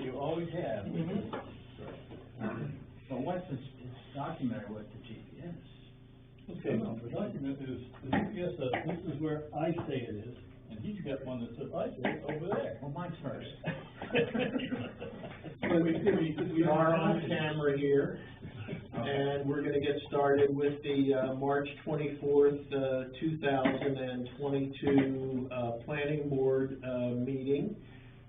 You always have. But once it's documented with the GPS. Okay, no, the document is, the GPS says, this is where I say it is, and he's got one that says, I say it over there. Well, mine's first. We are on camera here, and we're gonna get started with the, March 24th, 2022, Planning Board, meeting.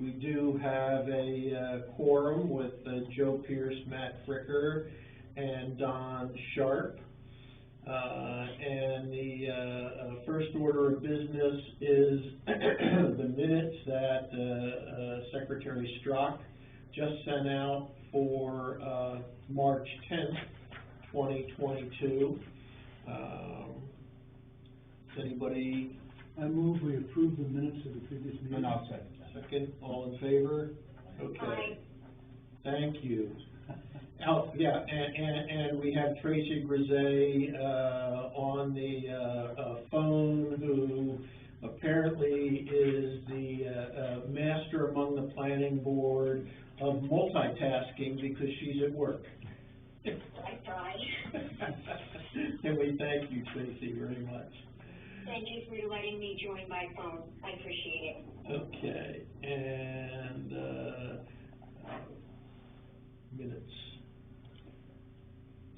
We do have a, quorum with, Joe Pierce, Matt Fricker, and Don Sharp. And the, first order of business is the minutes that, Secretary Strzok just sent out for, March 10th, 2022. Does anybody? I move we approve the minutes of the previous meeting. And I'll second that. Second, all in favor? Okay. Thank you. Oh, yeah, and we have Tracy Grisey, on the, phone, who apparently is the, master among the planning board of multitasking because she's at work. I try. And we thank you, Tracy, very much. Thank you for letting me join by phone. I appreciate it. Okay, and, minutes,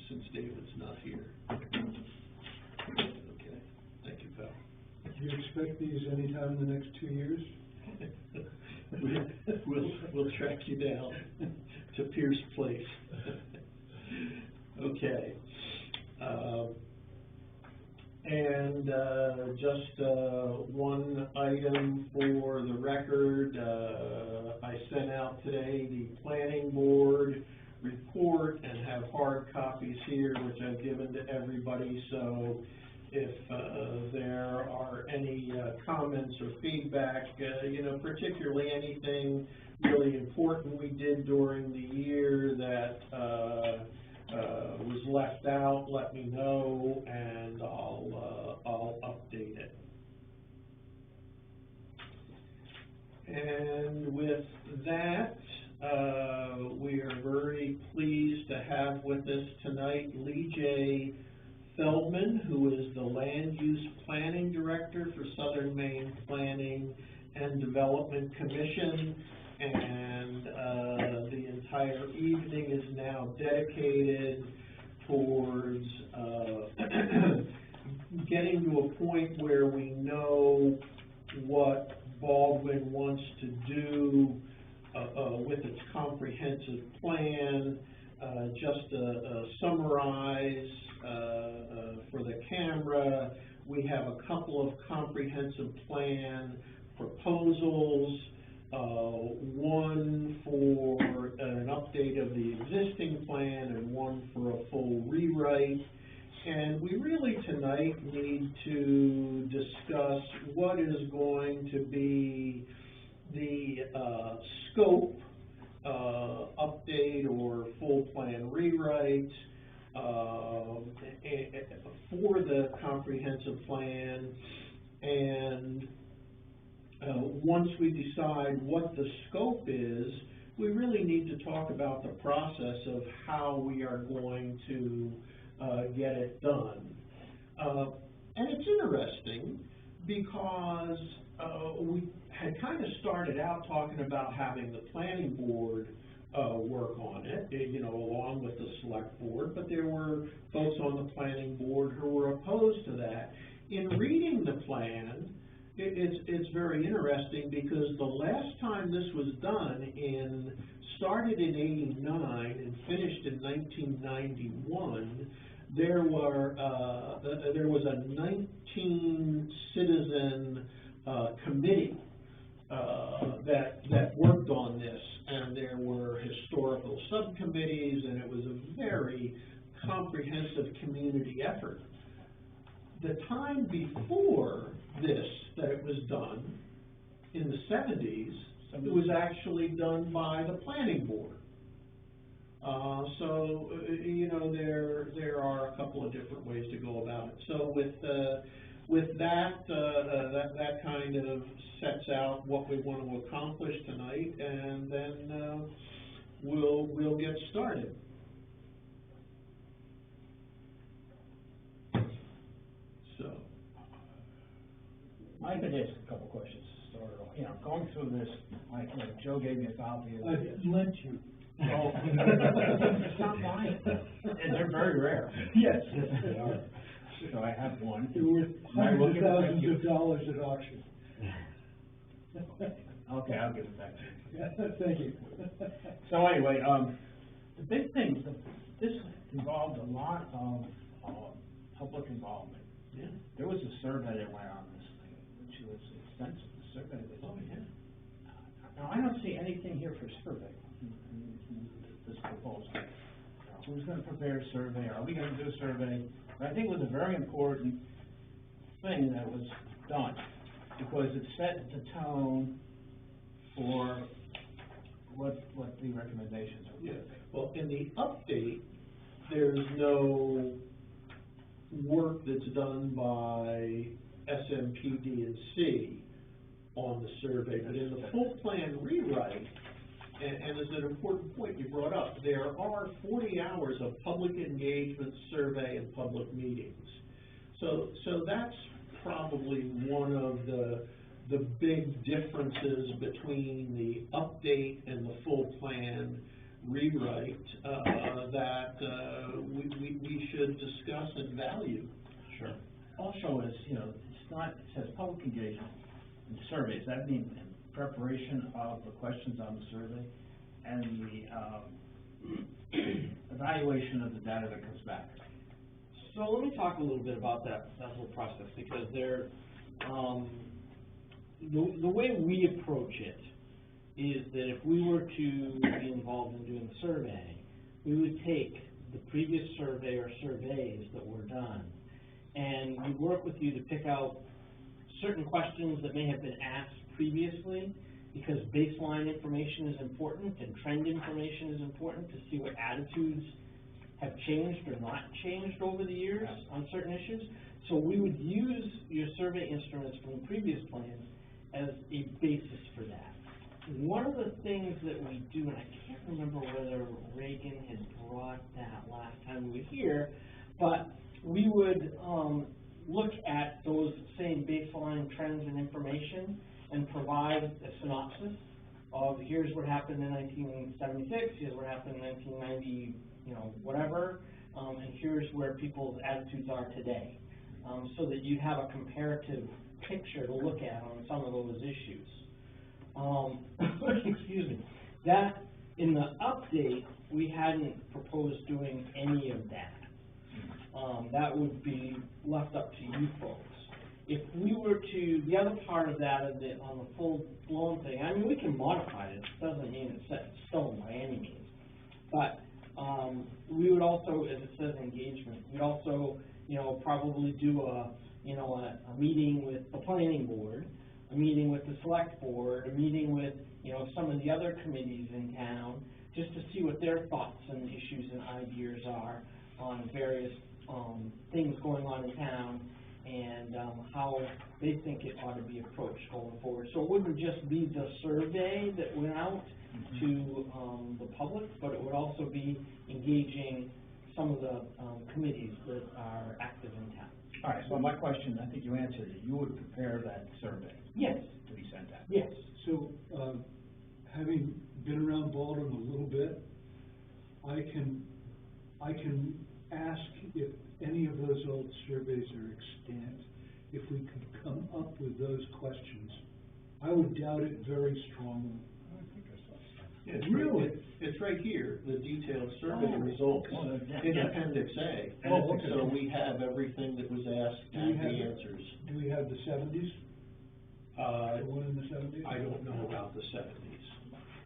since David's not here. Okay, thank you, pal. Do you expect these anytime in the next 2 years? We'll track you down to Pierce Place. Okay. And just one item for the record, I sent out today the planning board report and have hard copies here, which I've given to everybody. So if there are any comments or feedback, particularly anything really important we did during the year that was left out, let me know, and I'll update it. And with that, we are very pleased to have with us tonight Lee J. Feldman, who is the Land Use Planning Director for Southern Maine Planning and Development Commission. And the entire evening is now dedicated towards getting to a point where we know what Baldwin wants to do with its comprehensive plan. Just to summarize for the camera, we have a couple of comprehensive plan proposals. One for an update of the existing plan and one for a full rewrite. And we really tonight need to discuss what is going to be the scope update or full plan rewrite for the comprehensive plan. And once we decide what the scope is, we really need to talk about the process of how we are going to get it done. And it's interesting because we had kind of started out talking about having the planning board work on it, along with the select board, but there were folks on the planning board who were opposed to that. In reading the plan, it's very interesting because the last time this was done started in '89 and finished in 1991, there was a 19 citizen committee that worked on this, and there were historical subcommittees, and it was a very comprehensive community effort. The time before this that it was done, in the 70s, it was actually done by the planning board. So there are a couple of different ways to go about it. So with that, that kind of sets out what we want to accomplish tonight, and then, we'll get started. So, I could ask a couple questions to start off. You know, going through this, like, you know, Joe gave me a copy of I it. lent you. Oh, it's not mine, and they're very rare. Yes, yes, they are. So I have one. They're worth I will hundreds give of it back thousands to you. of dollars at auction. Okay, I'll give it back to you. Yeah, thank you. So anyway, the big thing, this involved a lot of, public involvement. yeah. There was a survey that went on this thing, which was extensive, the survey was. Oh, yeah. Now, I don't see anything here for survey, in this proposal. Who's gonna prepare a survey, are we gonna do a survey? But I think it was a very important thing that was done, because it set the tone for what the recommendations would be. Yeah, well, in the update, there's no work that's done by SMPD and C on the survey, but in the full plan rewrite, and as an important point you brought up, there are 40 hours of public engagement, survey, and public meetings. So that's probably one of the big differences between the update and the full plan rewrite, that, we should discuss and value. Sure. Also, is, you know, it's not, it says public engagement and surveys, that means in preparation of the questions on the survey and the, evaluation of the data that comes back. So let me talk a little bit about that whole process, because there, the way we approach it is that if we were to be involved in doing the survey, we would take the previous survey or surveys that were done, and we work with you to pick out certain questions that may have been asked previously, because baseline information is important and trend information is important to see what attitudes have changed or not changed over the years on certain issues. So we would use your survey instruments from the previous plans as a basis for that. One of the things that we do, and I can't remember whether Reagan had brought that last time we were here, but we would look at those same baseline trends and information and provide a synopsis of here's what happened in 1976, here's what happened in 1990, you know, whatever, and here's where people's attitudes are today, so that you have a comparative picture to look at on some of those issues. Excuse me. That, in the update, we hadn't proposed doing any of that. That would be left up to you folks. If we were to, the other part of that, on the full-blown thing, I mean, we can modify it, it doesn't mean it's set in stone by any means. But, we would also, as it says engagement, we'd also, you know, probably do a meeting with the planning board, a meeting with the select board, a meeting with, you know, some of the other committees in town, just to see what their thoughts and issues and ideas are on various, things going on in town, and, how they think it ought to be approached going forward. So it wouldn't just be the survey that went out to, the public, but it would also be engaging some of the, committees that are active in town. All right, so my question, I think you answered it, you would prepare that survey Yes, to be sent out? yes. So, having been around Baldwin a little bit, I can ask if any of those old surveys are extant, if we could come up with those questions. I would doubt it very strongly. Yeah, it's Really? right- It's right here, the detailed survey Oh. results Oh, yeah. in Appendix A. Oh, okay. So we have everything that was asked Do we and the have it? answers. Do we have the seventies? The one in the seventies? I don't know about the 70s.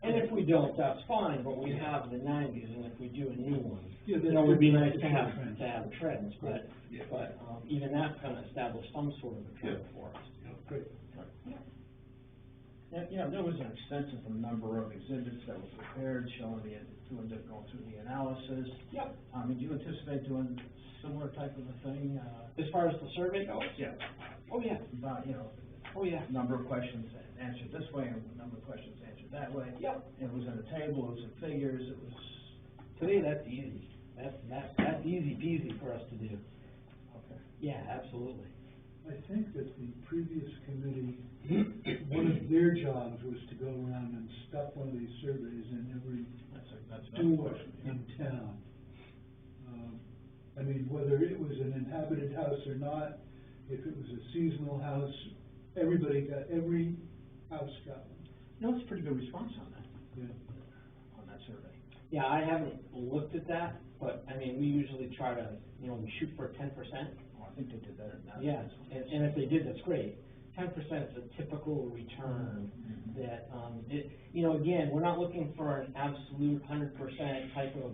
And if we don't, that's fine, but we have the 90s, and if we do a new one, Yeah, you know, it would be nice to that's have, trends. trends, but, Yeah. even that's gonna establish some sort of a trend Yeah. for us. Great. And, you know, there was an extensive number of exhibits that were prepared showing going through the analysis. Yep. Do you anticipate doing similar type of a thing, As far as the survey goes? Yeah. Oh, yeah. About, you know, Oh, yeah. number of questions answered this way and a number of questions answered that way? Yep. It was in a table, it was in figures, it was, Today, that's easy. That's easy peasy for us to do. okay. Yeah, absolutely. I think that the previous committee, one of their jobs was to go around and stuff one of these surveys in every That's another door question. in town. I mean, whether it was an inhabited house or not, if it was a seasonal house, every house got one. No, it's a pretty good response on that, Yeah. on that survey. Yeah, I haven't looked at that, but, I mean, we usually try to, you know, we shoot for 10%. Oh, I think they did that in that. Yeah, and if they did, that's great. 10% is a typical return that, you know, again, we're not looking for an absolute 100% type of,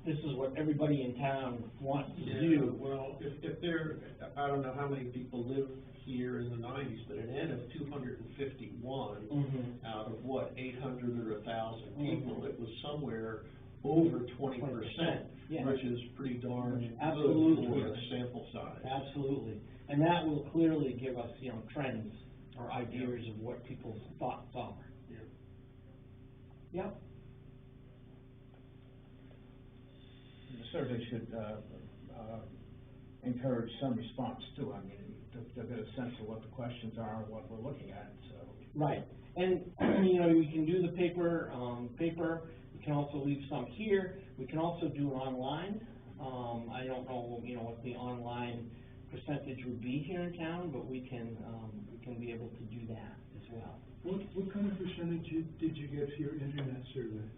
this is what everybody in town wants to do. Well, if there, I don't know how many people lived here in the nineties, but an N of 251 Mhm. out of what, 800 or 1,000 people, it was somewhere over 20%, Yeah. which is pretty darn good Absolutely. for a sample size. Absolutely, and that will clearly give us, you know, trends or ideas of what people's thoughts are. Yeah. Yep. The survey should, encourage some response too, I mean, to get a sense of what the questions are, and what we're looking at, so. Right, and, you know, we can do the paper, we can also leave some here, we can also do it online. I don't know, you know, what the online percentage would be here in town, but we can be able to do that as well. What kind of percentage did you get for your internet survey?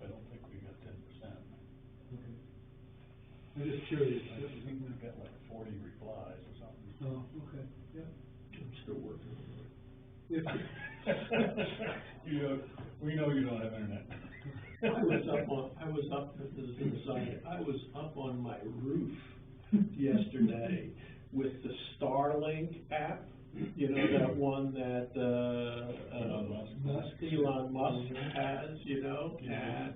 I don't think we got 10%. Okay. I'm just curious. I think we got like 40 replies or something. Oh, okay, yeah. I'm still working on If, You know, we know you don't have internet. it. I was up on my roof yesterday with the Starlink app, you know, that one that, Elon Musk has, you know, and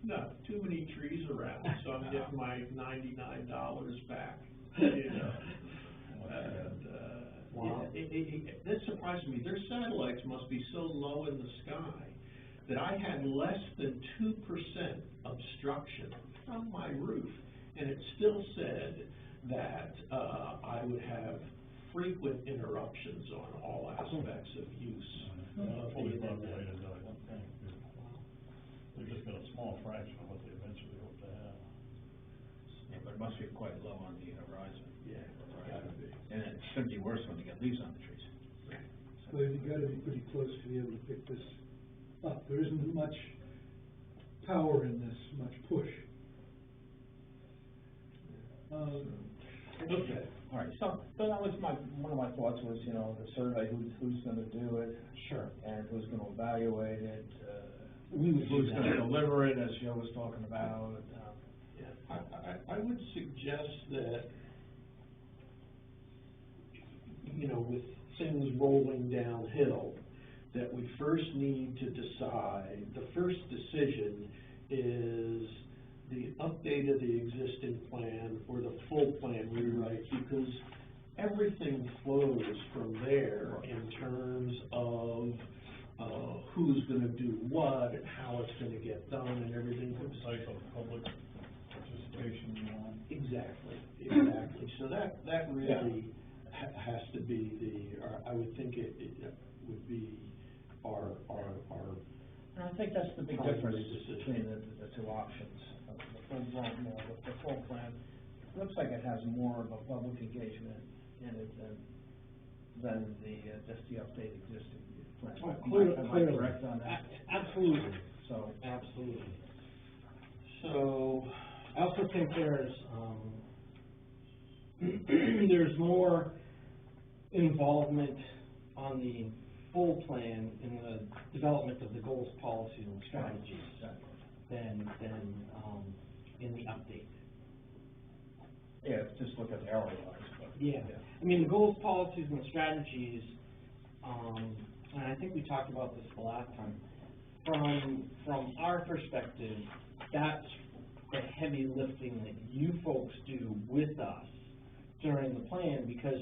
no, too many trees around, so I'm getting my $99 back, you know. And, Wow. that surprised me, their satellites must be so low in the sky that I had less than 2% obstruction from my roof, and it still said that, I would have frequent interruptions on all aspects of use. Fully populated, though, I don't think. They just got a small fraction of what they eventually hope to have. Yeah, but it must be quite low on the horizon. Yeah, gotta be. And it's gonna be worse when they get leaves on the trees. so you gotta be pretty close to be able to pick this up. There isn't much power in this, much push. Okay. All right, so that was one of my thoughts was, you know, the survey, who's gonna do it? Sure. And who's gonna evaluate it, We would do who's that. gonna deliver it, as Joe was talking about, Yeah, I would suggest that, you know, with things rolling downhill, that we first need to decide, the first decision is the update of the existing plan or the full plan rewrite, because everything flows from there in terms of, who's gonna do what and how it's gonna get done and everything. Type of public participation you want. Exactly. So that really has to be I would think it would be our and I think that's the big Primary difference decision. between the two options. The full plan, looks like it has more of a public engagement in it than just the update existing plan. Oh, Am I correct on that? Absolutely, So, absolutely. So, I also think there's more involvement on the full plan in the development of the goals, policies, and strategies than in the update. yeah, just look at the hourly wise, but. Yeah, I mean, the goals, policies, and strategies, and I think we talked about this the last time, from our perspective, that's the heavy lifting that you folks do with us during the plan, because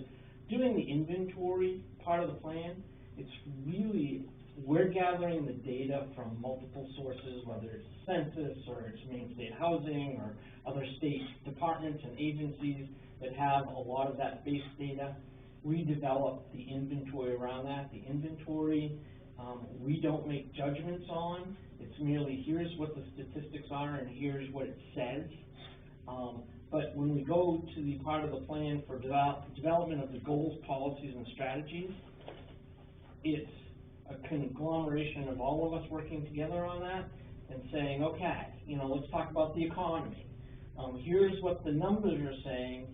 doing the inventory part of the plan, it's really, we're gathering the data from multiple sources, whether it's census or it's Maine State Housing or other state departments and agencies that have a lot of that base data. We develop the inventory around that. The inventory, we don't make judgments on. It's merely, here's what the statistics are and here's what it says. But when we go to the part of the plan for development of the goals, policies, and strategies, it's a conglomeration of all of us working together on that and saying, okay, let's talk about the economy. Here's what the numbers are saying.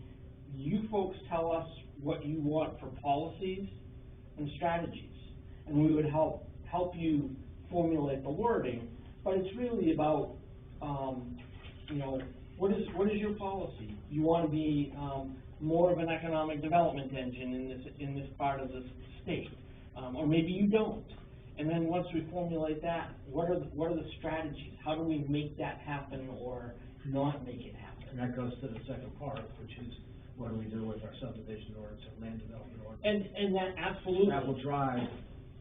You folks tell us what you want for policies and strategies, and we would help you formulate the wording. But it's really about, what is your policy? You want to be more of an economic development engine in this part of the state, or maybe you don't. And then once we formulate that, what are the strategies? How do we make that happen or not make it happen? And that goes to the second part, which is what do we do with our subdivision ordinance and land development ordinance? And that absolutely. That will drive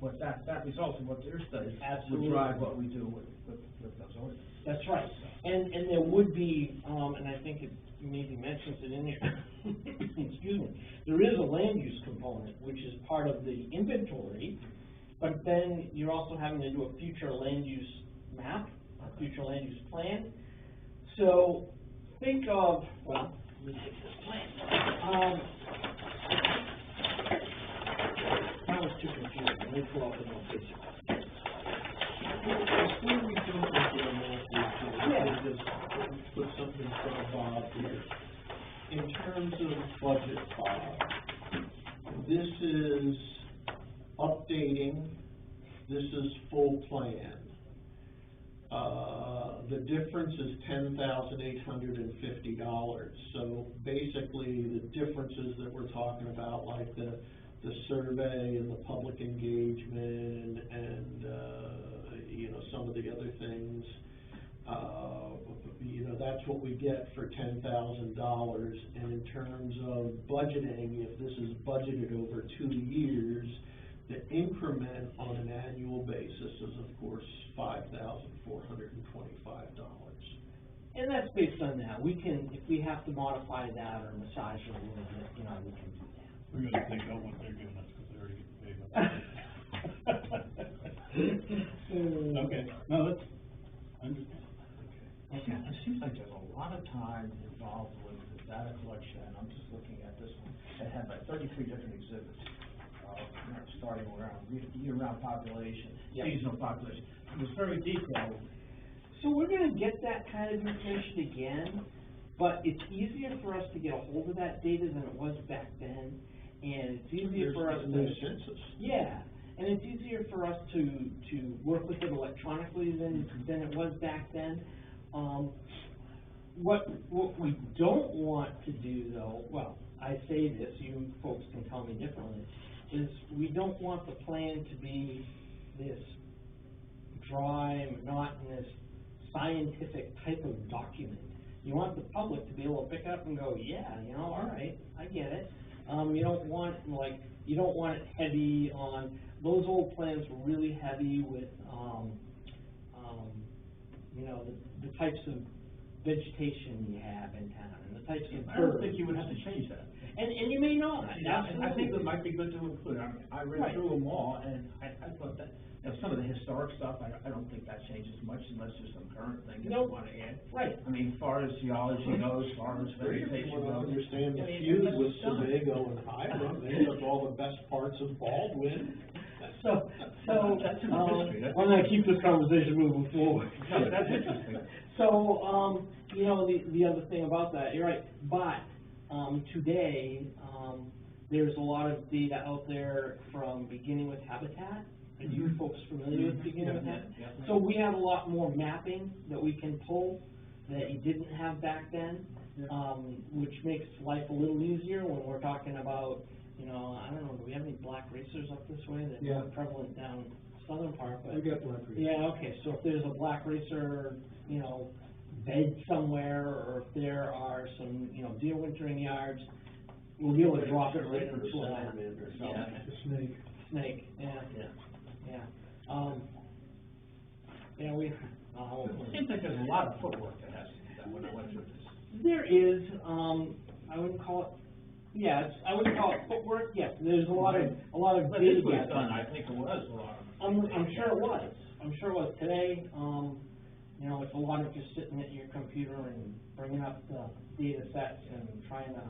what that results in what their study Absolutely. will drive what we do with those ordinances. That's right. And there would be, and I think it maybe mentions it in here, excuse me, there is a land use component, which is part of the inventory, but then you're also having to do a future land use map, a future land use plan. So think of, well, let me take this plan. That was too confusing. Let me pull out the more basic. Before we jump into the math, we just put something in front of Bob here. In terms of budget, Bob, this is updating, this is full plan. The difference is $10,850. So basically, the differences that we're talking about, like the survey and the public engagement and some of the other things, that's what we get for $10,000. And in terms of budgeting, if this is budgeted over 2 years, the increment on an annual basis is, of course, $5,425. And that's based on that. We can, if we have to modify that or massage it a little bit, we can do that. We're gonna take out what they're giving us, because they already get paid. Okay, no, that's, I understand. Okay. It seems like there's a lot of time involved with the data collection, and I'm just looking at this one. It had like 33 different exhibits, starting around year-round population, Yep. seasonal population. It was very detailed. So we're gonna get that kind of information again, but it's easier for us to get a hold of that data than it was back then, and it's easier for us There's to. no census. Yeah, and it's easier for us to work with it electronically than it was back then. What we don't want to do though, well, I say this, you folks can tell me differently, is we don't want the plan to be this dry, monotonous, scientific type of document. You want the public to be able to pick up and go, yeah, all right, I get it. You don't want it heavy on, those old plans were really heavy with, the types of vegetation you have in town, and the types of I don't birds. think you would have to change that. And you may not, I think it might be good to include. I mean, I read Right. through them all, and I thought that, some of the historic stuff, I don't think that changes much unless there's some current thing that you Nope. want to add. Right. I mean, as far as geology goes, as far as vegetation You want to goes. understand the I mean, feud that's with done. Sebago and Hiram, they took all the best parts of Baldwin. So, That's in the history, that's- I'm gonna keep this conversation moving forward. No, that's interesting. So, the other thing about that, you're right, but, today, there's a lot of data out there from beginning with Habitat. Are you folks familiar with beginning with Habitat? Yeah. So we have a lot more mapping that we can pull that you didn't have back then, which makes life a little easier when we're talking about, you know, I don't know, do we have any black racers up this way? They're Yeah. more prevalent down southern part, but. We got black racers. Yeah, okay, so if there's a black racer, you know, bed somewhere, or if there are some, you know, deer wintering yards, we'll be able to drop it right into a map. Salamander. Yeah. The snake. Snake, yeah, yeah. Yeah, we, It seems like there's a lot of footwork that has to be done when I went through this. there is, I wouldn't call it, yes, I wouldn't call it footwork, yes, there's a lot of But data this was gathering. done, I think it was a lot of. I'm sure it was, today, you know, it's a lot of just sitting at your computer and bringing up the data sets and trying to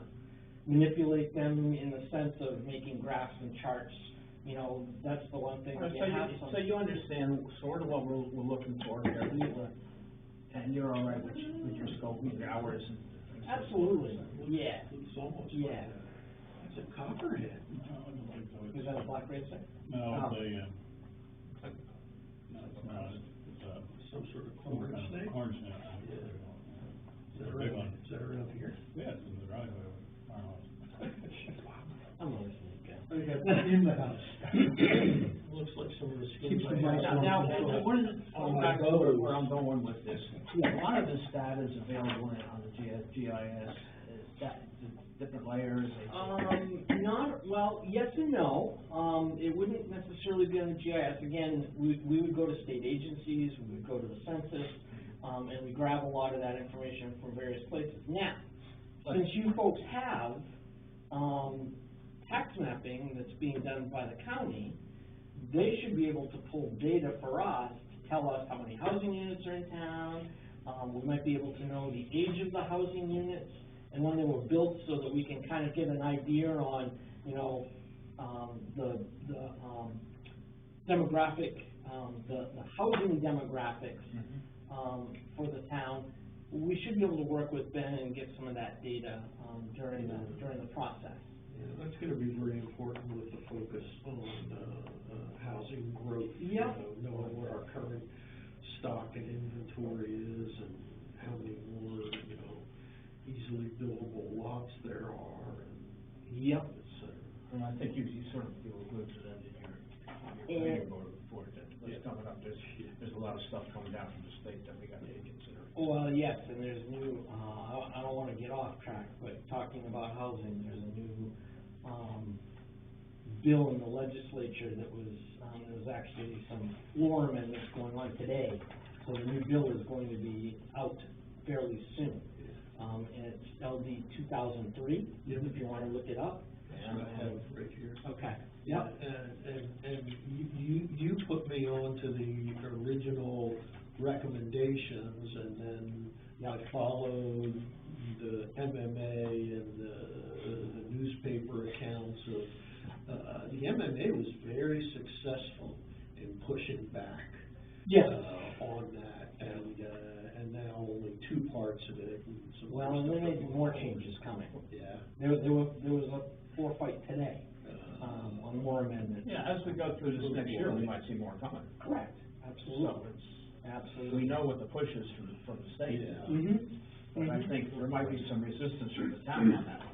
manipulate them in the sense of making graphs and charts, you know, that's the one thing. So you understand sort of what we're looking for here, and you're all right with your scope, with your hours and things. Absolutely, yeah, It's almost yeah. like it's a copperhead. Is that a black racer? No, Oh. it's Some sort of some corn kind of snake. corn snake. Yeah. Is that It's a big around, one. is that around here? Yeah, it's in the driveway of our house. I'm a snake guy. We got in the house. Looks like some of the skins. Keeps the I mice have. Now, what is it, On going my back to boat. where I'm going with this, a lot of this data is available on the GIS, different layers. Well, yes and no. It wouldn't necessarily be on the GIS. Again, we would go to state agencies, we would go to the census, and we grab a lot of that information from various places. Now, since you folks have, tax mapping that's being done by the county, they should be able to pull data for us to tell us how many housing units are in town. We might be able to know the age of the housing units and when they were built, so that we can kind of get an idea on, you know, the demographic, the housing demographics, for the town. We should be able to work with Ben and get some of that data, during the process. Yeah, that's gonna be very important with the focus on, housing growth. Yep. You know, knowing what our current stock and inventory is and how many more, you know, easily buildable lots there are and Yep. et cetera. And I think you sort of feel good to that in your planning board report, that what's coming up, there's a lot of stuff coming down from the state that we gotta consider. Well, yes, and there's new, I don't wanna get off track, but talking about housing, there's a new, bill in the legislature that was, there was actually some floor amendments going on today. So the new bill is going to be out fairly soon. And it's LD 2003, if you wanna look it up. That's what I have right here. Okay, yep. And you put me on to the original recommendations, and then I followed the MMA and the newspaper accounts of, the MMA was very successful in pushing back. Yes. On that, and now only two parts of it. And some Well, and then there's more changes coming. Yeah. There was a floor fight today, on more amendments. Yeah, as we go through this next year, we might see more coming. Correct, absolutely. So it's, Absolutely. we know what the push is from the state. Yeah. Mm-hmm. But I think there might be some resistance from the town on that one.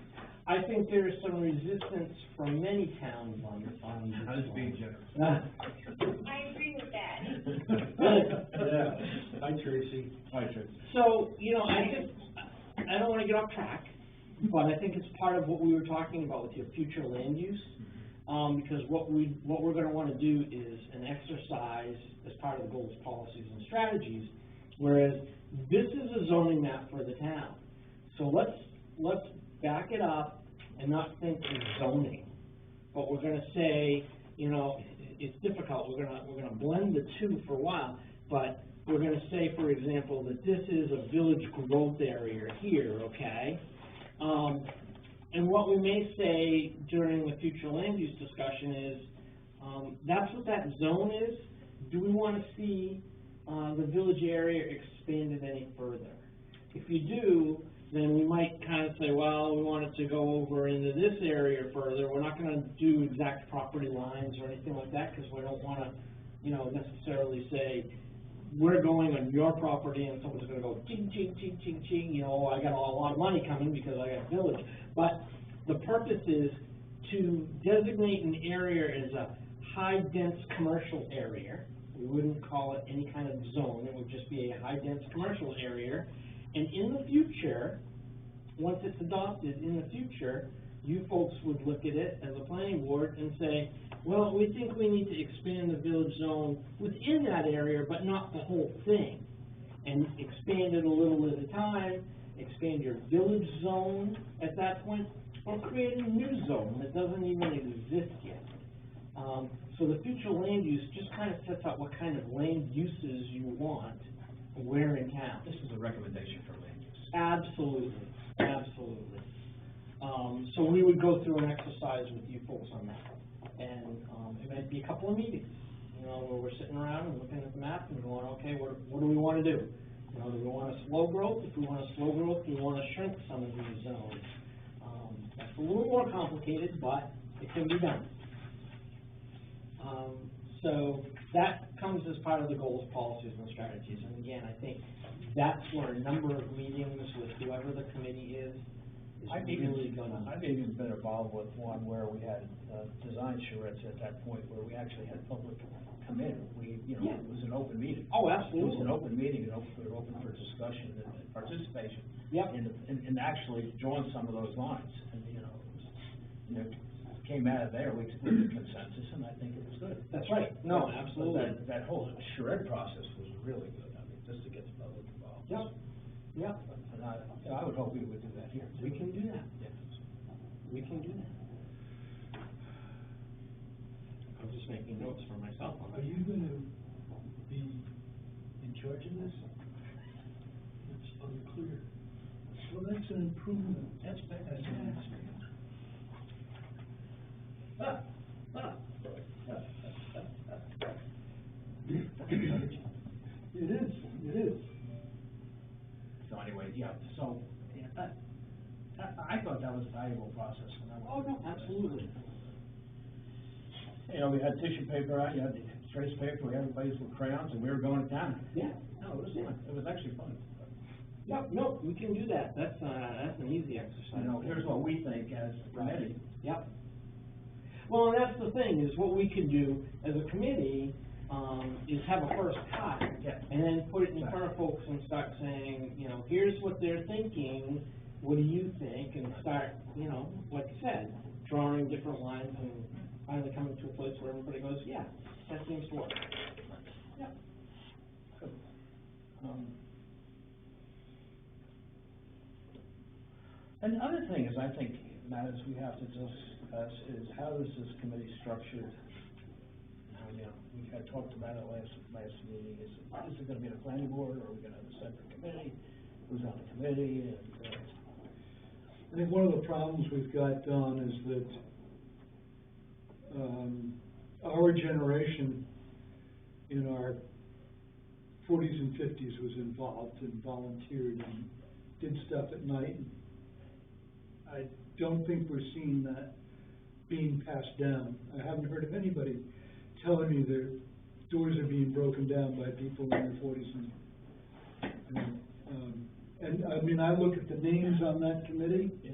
I think there's some resistance from many towns on this I was being one. generous. I agree with that. Yeah. Hi, Tracy. Hi, Trish. So, you know, I don't wanna get off track, but I think it's part of what we were talking about with your future land use. Because what we're gonna wanna do is an exercise as part of the goals, policies, and strategies, whereas this is a zoning map for the town. So let's back it up and not think of zoning, but we're gonna say, you know, it's difficult, we're gonna blend the two for a while, but we're gonna say, for example, that this is a village growth area here, okay? And what we may say during the future land use discussion is, that's what that zone is. Do we wanna see, the village area expanded any further? If you do, then we might kind of say, well, we want it to go over into this area further. We're not gonna do exact property lines or anything like that, because we don't wanna, you know, necessarily say, we're going on your property and someone's gonna go ching, ching, ching, ching, ching, you know, I got a lot of money coming because I got a village. But the purpose is to designate an area as a high-dense commercial area. We wouldn't call it any kind of zone, it would just be a high-dense commercial area. And in the future, once it's adopted, in the future, you folks would look at it as a planning board and say, well, we think we need to expand the village zone within that area, but not the whole thing. And expand it a little at a time, expand your village zone at that point, or create a new zone that doesn't even exist yet. So the future land use just kind of sets out what kind of land uses you want, where in town. This is a recommendation for land use. Absolutely, absolutely. So we would go through an exercise with you folks on that. And, it might be a couple of meetings, you know, where we're sitting around and looking at the map and going, okay, what do we want to do? You know, do we want a slow growth? If we want a slow growth, do we want to shrink some of these zones? That's a little more complicated, but it can be done. So that comes as part of the goals, policies, and strategies. And again, I think that's where a number of meetings with whoever the committee is I've really even, gonna. I've even been involved with one where we had, design charrettes at that point, where we actually had public come in. Yeah. It was an open meeting. Oh, It absolutely. was an open meeting, and open for discussion and participation. Yep. And actually drawing some of those lines, and, came out of there with consensus, and I think it was good. That's right. No, But absolutely. that whole charrette process was really good, I mean, just to get the public involved. Yep. Yep. And I would hope we would do that here. We can do that. Yeah. We can do that. I'm just making notes for myself on Are that. you gonna be in charge of this? It's unclear. Well, that's an improvement. That's better. That's an ask. It is. So anyway, yeah, so, I thought that was a valuable process. Oh, no, absolutely. We had tissue paper out, you had the trace paper, we had everybody's with crayons, and we were going down. Yeah. No, it was fun, it was actually fun. Yep, no, we can do that. That's an easy exercise. Here's what we think as a committee. Yep. Well, and that's the thing, is what we can do as a committee, is have a first cut. Yeah. And then put it in front of folks and start saying, here's what they're thinking, what do you think? And start, like I said, drawing different lines and finally coming to a place where everybody goes, yeah, that seems to work. Yeah. And the other thing is, I think, matters we have to discuss is how is this committee structured? We had talked about it last meeting, is it gonna be a planning board, or are we gonna have a separate committee? Who's on the committee, and, I think one of the problems we've got, Don, is that, our generation in our forties and fifties was involved and volunteered and did stuff at night. I don't think we're seeing that being passed down. I haven't heard of anybody telling me their doors are being broken down by people in their forties and I mean, I look at the names on that committee, yeah,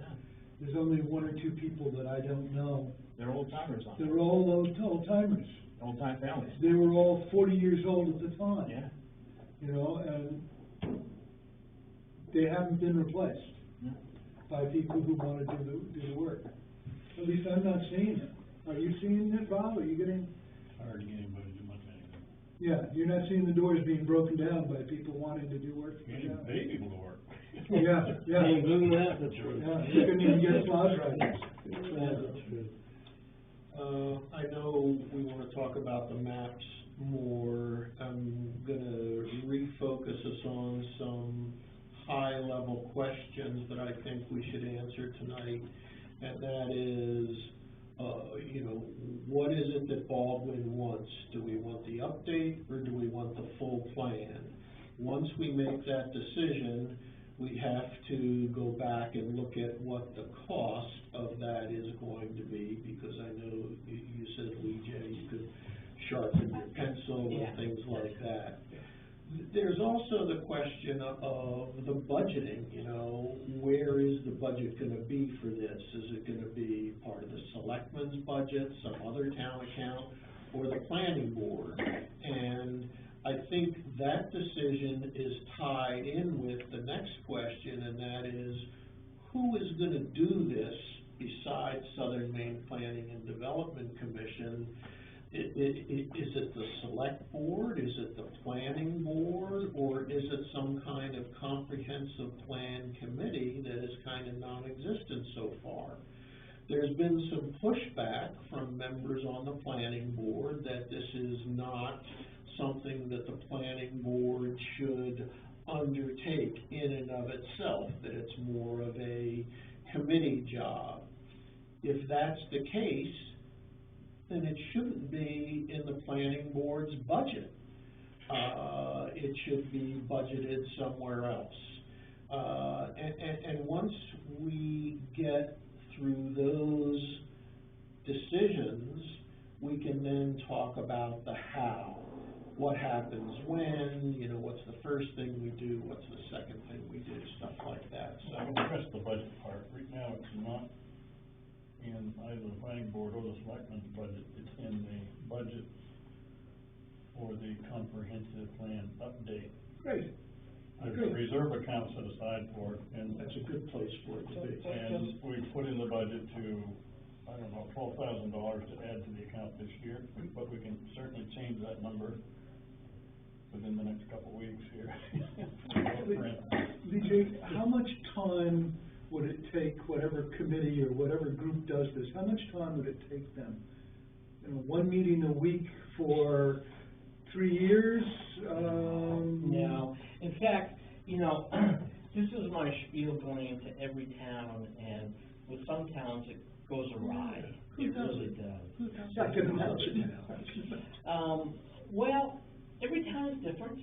there's only one or two people that I don't know. they're old timers on it, They're all old timers. old time families. They were all 40 years old at the time. Yeah. And they haven't been replaced Yeah. by people who want to do the work. At least I'm not seeing it. Are you seeing it, Bob? Are you getting? Hard to get anybody to do much anything. Yeah, you're not seeing the doors being broken down by people wanting to do work. You can't even pay people to work. Yeah, yeah. Hey, isn't that the truth? Yeah, you couldn't even get plows right. That's the truth. I know we wanna talk about the maps more. I'm gonna refocus us on some high-level questions that I think we should answer tonight. And that is, what is it that Baldwin wants? Do we want the update, or do we want the full plan? Once we make that decision, we have to go back and look at what the cost of that is going to be, because I know you said, Lee J, you could sharpen your pencil Yeah. and things like that. There's also the question of the budgeting, you know, where is the budget gonna be for this? Is it gonna be part of the selectmen's budget, some other town account, or the planning board? And I think that decision is tied in with the next question, and that is, who is gonna do this besides Southern Maine Planning and Development Commission? Is it the select board, is it the planning board, or is it some kind of comprehensive plan committee that is kind of non-existent so far? There's been some pushback from members on the planning board that this is not something that the planning board should undertake in and of itself, that it's more of a committee job. If that's the case, then it shouldn't be in the planning board's budget. It should be budgeted somewhere else. And once we get through those decisions, we can then talk about the how. What happens when, you know, what's the first thing we do, what's the second thing we do, stuff like that, So I'm so. address the budget part. Right now, it's not in either the planning board or the selectmen's budget. It's in the budget for the comprehensive plan update. Great. There's a reserve account set aside for it, and That's a good place for it to be. and we put in the budget to, I don't know, $12,000 to add to the account this year, but we can certainly change that number within the next couple of weeks here. Vijay, how much time would it take, whatever committee or whatever group does this, how much time would it take them? You know, one meeting a week for 3 years? No, in fact, you know, this is my spiel going into every town, and with some towns it goes awry. Who It does really it? does. I can imagine. Well, every town is different.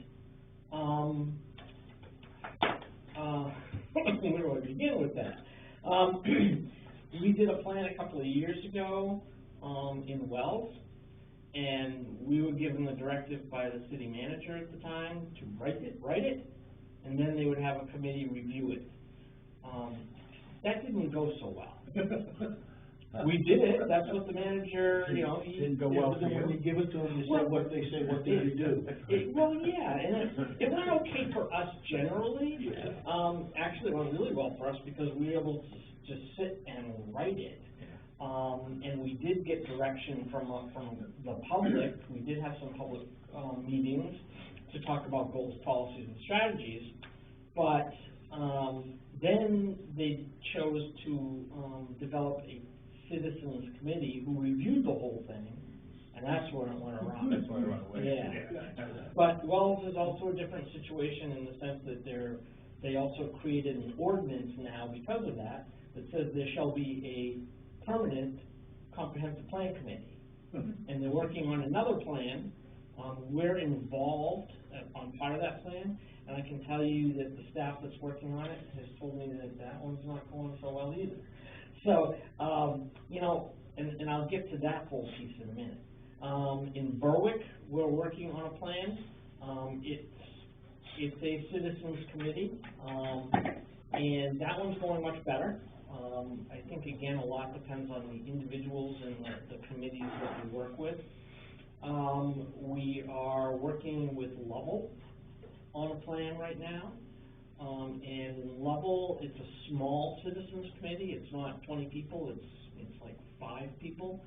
Where do I begin with that? We did a plan a couple of years ago, in Wells, and we were given the directive by the city manager at the time to write it, and then they would have a committee review it. That didn't go so well. We did it, that's what the manager, you know, he. Didn't go well for you. When you give it to them, you say what they say, what did you do? Well, yeah, and it went okay for us generally. Actually, it went really well for us because we were able to just sit and write it. And we did get direction from the public. We did have some public, meetings to talk about goals, policies, and strategies. But, then they chose to, develop a citizens committee who reviewed the whole thing, and that's where it went awry. That's why I run away. Yeah. But Wells is also a different situation in the sense that they also created an ordinance now because of that says there shall be a permanent comprehensive plan committee. And they're working on another plan. We're involved on part of that plan, and I can tell you that the staff that's working on it has told me that one's not going so well either. So, you know, and I'll get to that whole piece in a minute. In Berwick, we're working on a plan. It's a citizens committee, and that one's going much better. I think, again, a lot depends on the individuals and the committees that we work with. We are working with Lovell on a plan right now. And Lovell, it's a small citizens committee. It's not 20 people. It's like 5 people.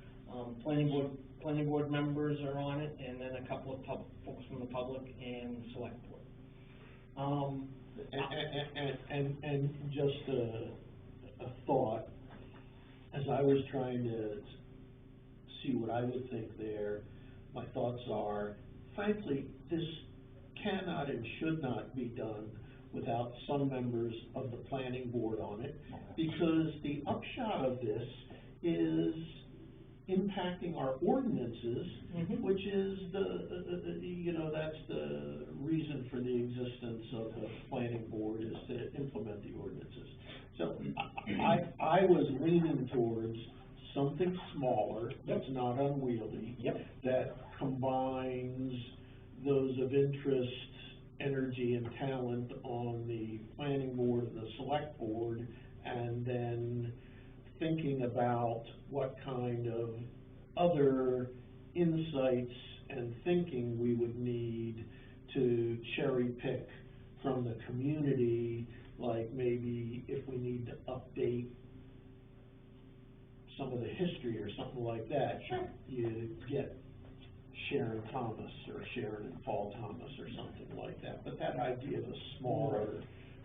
Planning board members are on it, and then a couple of folks from the public and select board. And just a thought, as I was trying to see what I would think there, my thoughts are, frankly, this cannot and should not be done without some members of the planning board on it, because the upshot of this is impacting our ordinances, which is that's the reason for the existence of the planning board, is to implement the ordinances. So I was leaning towards something smaller, that's not unwieldy, that combines those of interest energy and talent on the planning board and the select board, and then thinking about what kind of other insights and thinking we would need to cherry pick from the community, like maybe if we need to update some of the history or something like that. Sure. You get Sharon Thomas or Sharon and Paul Thomas or something like that, but that idea of a smaller.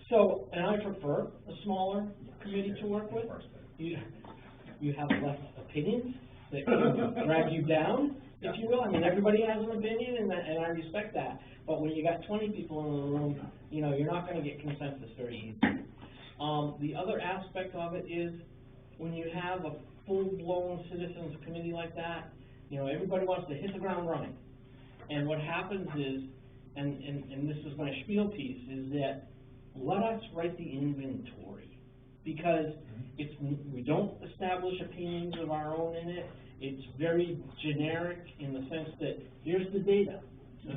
So, and I prefer a smaller committee to work with. You have less opinions that can drag you down, if you will. I mean, everybody has an opinion, and I respect that. But when you got 20 people in the room, you know, you're not gonna get consensus very easy. The other aspect of it is, when you have a full-blown citizens committee like that, you know, everybody wants to hit the ground running. And what happens is, and this is my spiel piece, is that let us write the inventory. Because we don't establish opinions of our own in it. It's very generic in the sense that here's the data,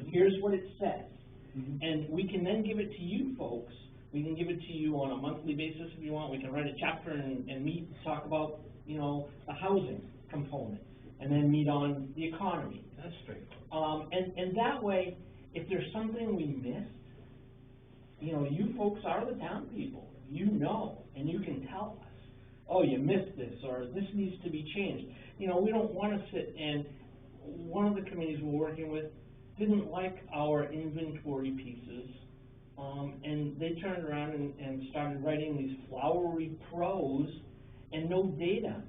here's what it says. And we can then give it to you folks. We can give it to you on a monthly basis if you want. We can write a chapter and meet, talk about, you know, the housing component, and then meet on the economy. That's straight. And that way, if there's something we missed, you know, you folks are the town people. You know, and you can tell us, oh, you missed this, or this needs to be changed. You know, we don't want to sit, and one of the committees we're working with didn't like our inventory pieces, and they turned around and started writing these flowery prose and no data.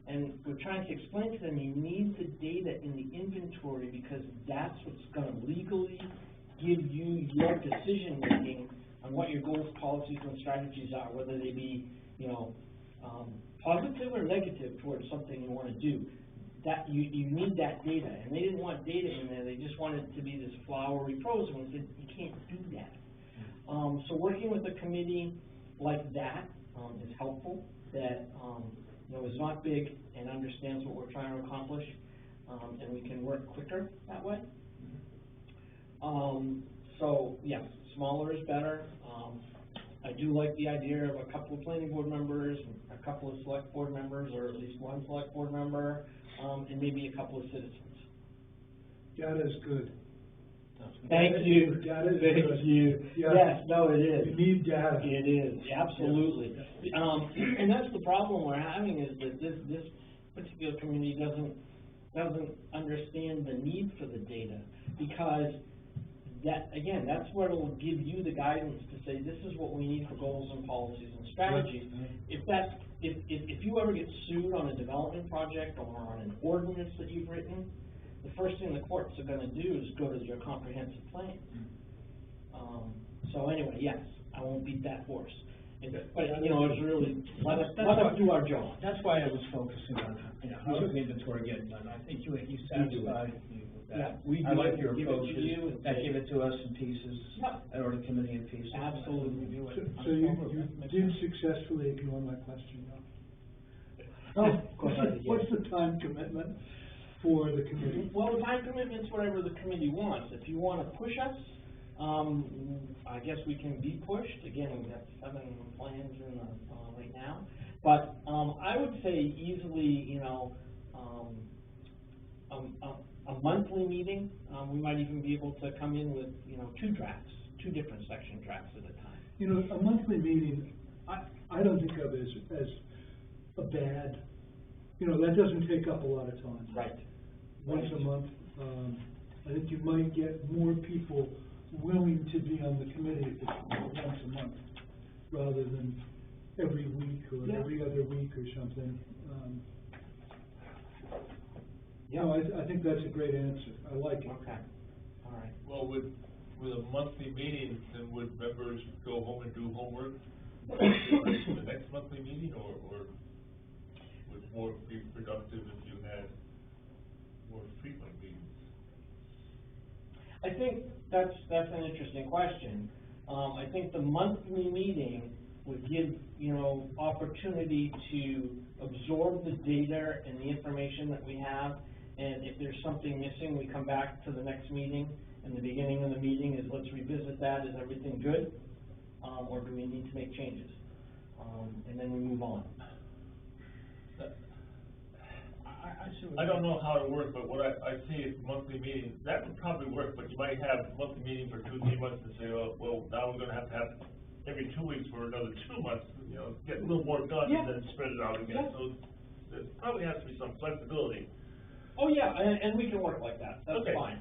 And we're trying to explain to them, you need the data in the inventory because that's what's going to legally give you your decision making on what your goals, policies, and strategies are, whether they be, you know, positive or negative towards something you want to do. That you need that data, and they didn't want data in there. They just wanted it to be this flowery prose, and we said you can't do that. So working with a committee like that is helpful. That you know, is not big and understands what we're trying to accomplish, and we can work quicker that way. So yes, smaller is better. I do like the idea of a couple of planning board members, a couple of select board members, or at least one select board member, and maybe a couple of citizens. Data is good. Thank you. Data is Thank good. you. Yeah. Yes, no, it is. You need data. It is, absolutely. And that's the problem we're having, is that this particular community doesn't understand the need for the data, because that, again, that's what will give you the guidance to say, this is what we need for goals and policies and strategies. If you ever get sued on a development project or on an ordinance that you've written, the first thing the courts are gonna do is go to your comprehensive plan. So anyway, yes, I won't beat that horse. But, you know, it's really, let us do our job. That's why I was focusing on, you know, how's the inventory getting done. I think you satisfied me with that. Yeah, we I do like it, your give it approach, to you, and that say- give it to us in pieces, Yep. or the committee in pieces. Absolutely do it. So you did successfully ignore my question, though. Oh, of course I did, What's yes. the time commitment for the committee? Well, the time commitment's whatever the committee wants. If you wanna push us, I guess we can be pushed. Again, we've got 7 plans in the, right now. But, I would say easily, you know, a monthly meeting, we might even be able to come in with, you know, 2 drafts, 2 different section drafts at a time. You know, a monthly meeting, I don't think of as a bad, you know, that doesn't take up a lot of time. Right. Once a month, I think you might get more people willing to be on the committee if it's once a month, rather than every week or Yeah. every other week or something. Yeah. No, I think that's a great answer, I like it. Okay, all right. Well, with a monthly meeting, then would members go home and do homework for the next monthly meeting, or would more be productive if you had more frequent meetings? I think that's an interesting question. I think the monthly meeting would give, you know, opportunity to absorb the data and the information that we have, and if there's something missing, we come back to the next meeting and the beginning of the meeting is, let's revisit that, is everything good? Or do we need to make changes? And then we move on. I don't know how it works, but what I see is monthly meetings, that would probably work, but you might have a monthly meeting for 2-3 months and say, oh, well, now we're gonna have every 2 weeks for another 2 months, you know, get a little more done Yeah. and then spread it out again, Yeah. so there probably has to be some flexibility. Oh, yeah, and we can work like that, that's Okay. fine.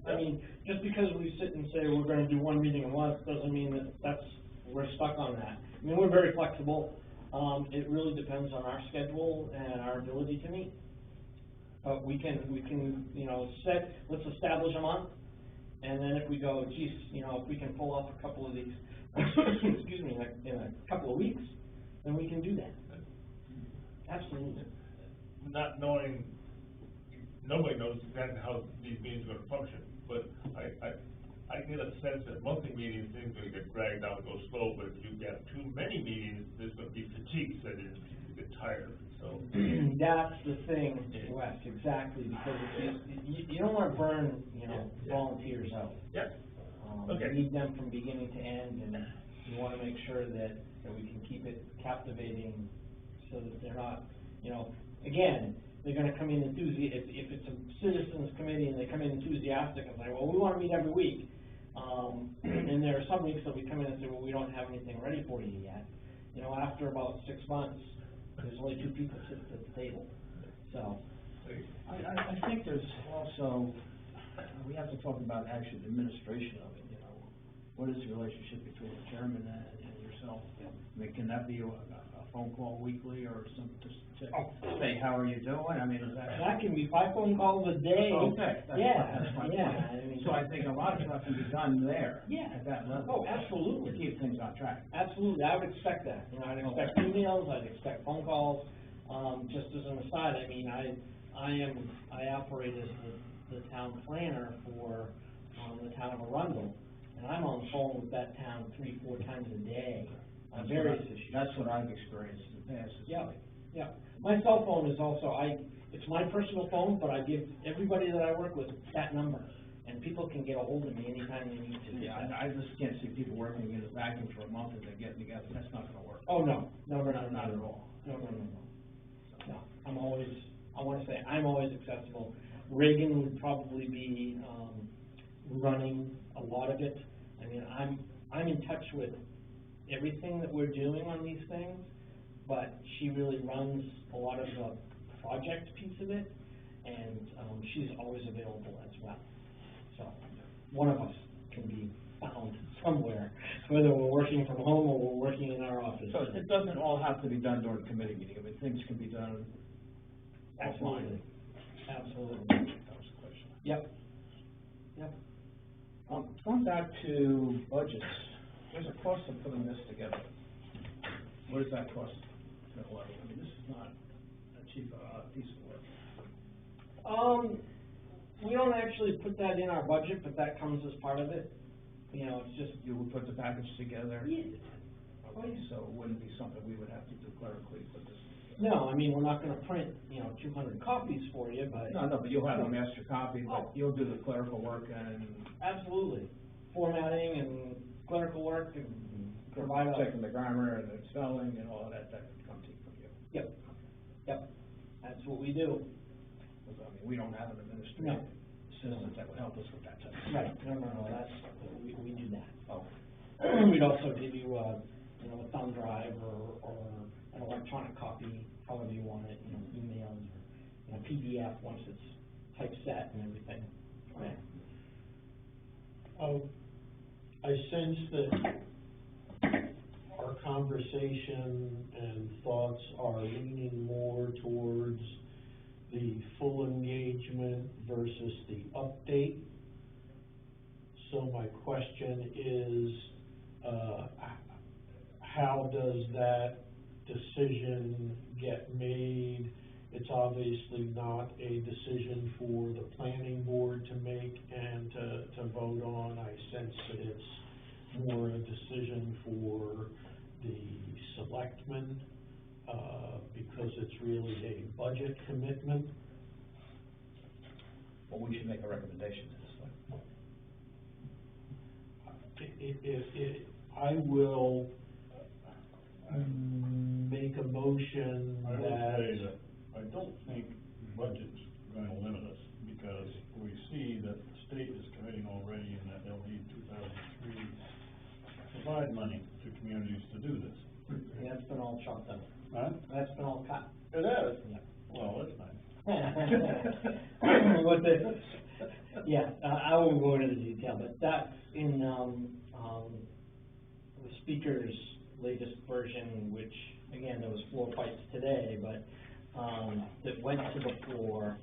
I mean, just because we sit and say we're gonna do one meeting a month, doesn't mean that we're stuck on that. I mean, we're very flexible, it really depends on our schedule and our ability to meet. But we can, you know, let's establish a month, and then if we go, geez, you know, if we can pull off a couple of these, excuse me, in a couple of weeks, then we can do that. Absolutely. Not knowing, nobody knows exactly how these meetings are gonna function, but I get a sense that monthly meetings, things are gonna get dragged out and go slow, but if you get too many meetings, there's gonna be fatigue set in, people get tired of it, so. That's the thing, Wes, exactly, because you don't wanna burn, you know, volunteers out. Yep. You Okay. need them from beginning to end, and you wanna make sure that we can keep it captivating, so that they're not, you know, again, they're gonna come in if it's a citizens committee and they come in enthusiastic and say, well, we wanna meet every week. And there are some weeks that we come in and say, well, we don't have anything ready for you yet. You know, after about 6 months, there's only 2 people sitting at the table, so. I think there's also, we have to talk about actually the administration of it, you know. What is the relationship between the chairman and yourself? I mean, can that be a phone call weekly or some, just to say, how are you doing? I mean, is that? That can be 5 phone calls a day. Okay, that's my point. Yeah, I mean. So I think a lot of stuff can be done there. Yeah. At that level. Oh, absolutely. To keep things on track. Absolutely, I would expect that, you know, I'd expect emails, I'd expect phone calls, just as an aside, I mean, I operate as the town planner for, the town of Arundel, and I'm on the phone with that town 3-4 times a day on various issues. That's what I've experienced in the past. Yeah, yeah, my cell phone is also, it's my personal phone, but I give everybody that I work with that number, and people can get a hold of me anytime they need to. Yeah, I just can't see people working in a vacuum for a month and then getting together, that's not gonna work. Oh, no, Not at all. No, I'm always accessible. Reagan would probably be, running a lot of it. I mean, I'm in touch with everything that we're doing on these things, but she really runs a lot of the project piece of it, and, she's always available as well. So, one of us can be found somewhere, whether we're working from home or we're working in our office. So it doesn't all have to be done during committee meeting, I mean, things can be done offline. Absolutely. That was the question. Yep. Going back to budgets, there's a cost of putting this together. What does that cost? I mean, this is not a cheap, piece of work. We don't actually put that in our budget, but that comes as part of it. You know, it's just. You would put the package together? Yeah. Okay, so it wouldn't be something we would have to do clerically, put this. No, I mean, we're not gonna print, 200 copies for you, but. No, but you'll have a master copy, but you'll do the clerical work and. Absolutely. Formatting and clerical work and provide a. Checking the grammar and the spelling and all of that, that could come to you from you. Yep. That's what we do. Because, I mean, we don't have an administrative assistant that would help us with that type of stuff. Right, no, that's, we do that. Oh. We'd also give you a thumb drive or an electronic copy, however you want it, emails or, PDF once it's typeset and everything. Right. I sense that our conversation and thoughts are leaning more towards the full engagement versus the update. So my question is, how does that decision get made? It's obviously not a decision for the planning board to make and to vote on. I sense that it's more a decision for the selectmen, because it's really a budget commitment. Well, we should make a recommendation to the select. I will make a motion I will that. say that I don't think budget's gonna limit us, because we see that the state is committing already in that LD 2003 provide money to communities to do this. Yeah, that's been all chopped up. Huh? That's been all cut. It is? Yeah. Well, that's nice. What the, yeah, I won't go into the detail, but that's in, the speaker's latest version, which, again, there was floor fights today, but, that went to the floor,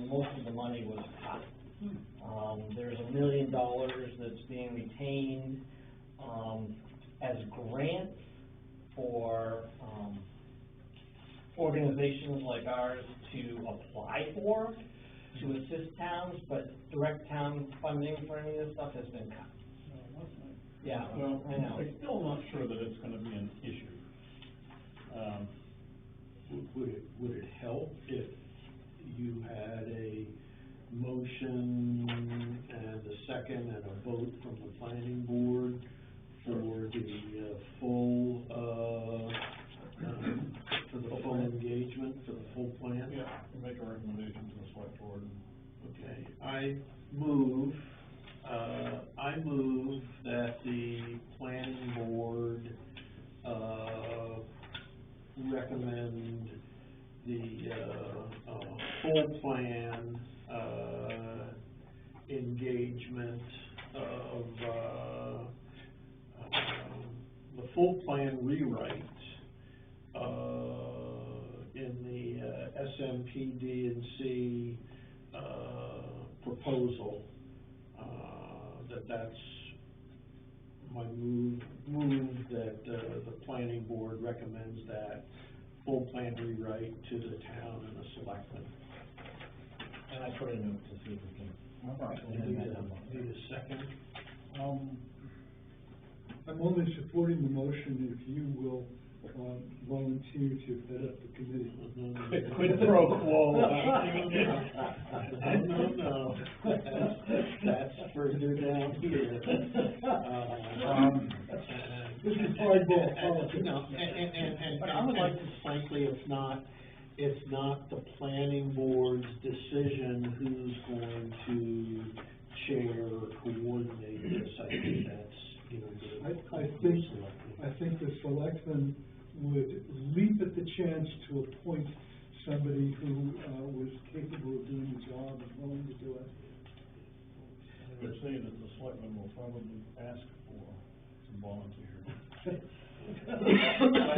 most of the money was cut. There's $1 million that's being retained, as grants for, organizations like ours to apply for, to assist towns, but direct town funding for any of this stuff has been cut. Yeah, Well, I know. I'm still not sure that it's gonna be an issue. Would it help if you had a motion and a second and a vote from the planning board for the full engagement, for the full plan? Yeah, make a recommendation to the select board. Okay, I move that the planning board, recommend the, full plan, engagement of, the full plan rewrite, in the, SMPD&C, proposal, that's my move that, the planning board recommends that full plan rewrite to the town and the selectmen. And I put a note to see if we can. All right. Need a second? I'm only supporting the motion if you will, volunteer to head up the committee. Quid pro quo. No, that's further down here. This is hardball politics. No, and I would like to, frankly, it's not the planning board's decision who's going to chair or coordinate this. I think that's, I think the selectmen would leap at the chance to appoint somebody who, was capable of doing the job and willing to do it. I would say that the selectmen will probably ask for some volunteers. I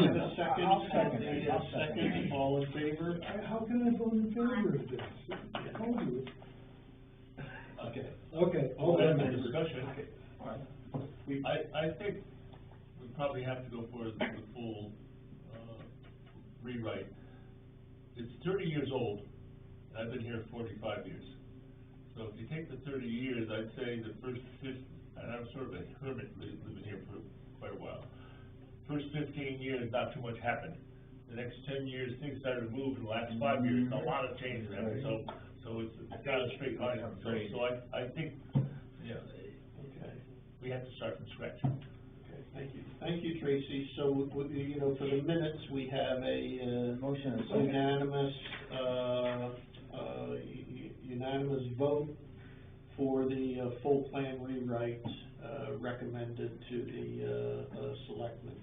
have a second. I'll second it. A second, all in favor? How can I vote in favor of this? I told you. Okay. Okay. All that discussion, All right. I think we probably have to go for the full, rewrite. It's 30 years old, and I've been here 45 years. So if you take the 30 years, I'd say the first and I'm sort of a hermit living here for quite a while. First 15 years, not too much happened. The next 10 years, things started to move. In the last 5 years, a lot of change happened. So it's not a straight line. So I think, you know, Okay. we have to start from scratch. Okay, thank you. Thank you, Tracy. So, you know, for the minutes, we have a, Motion and a second. unanimous vote for the, full plan rewrite, recommended to the, selectmen.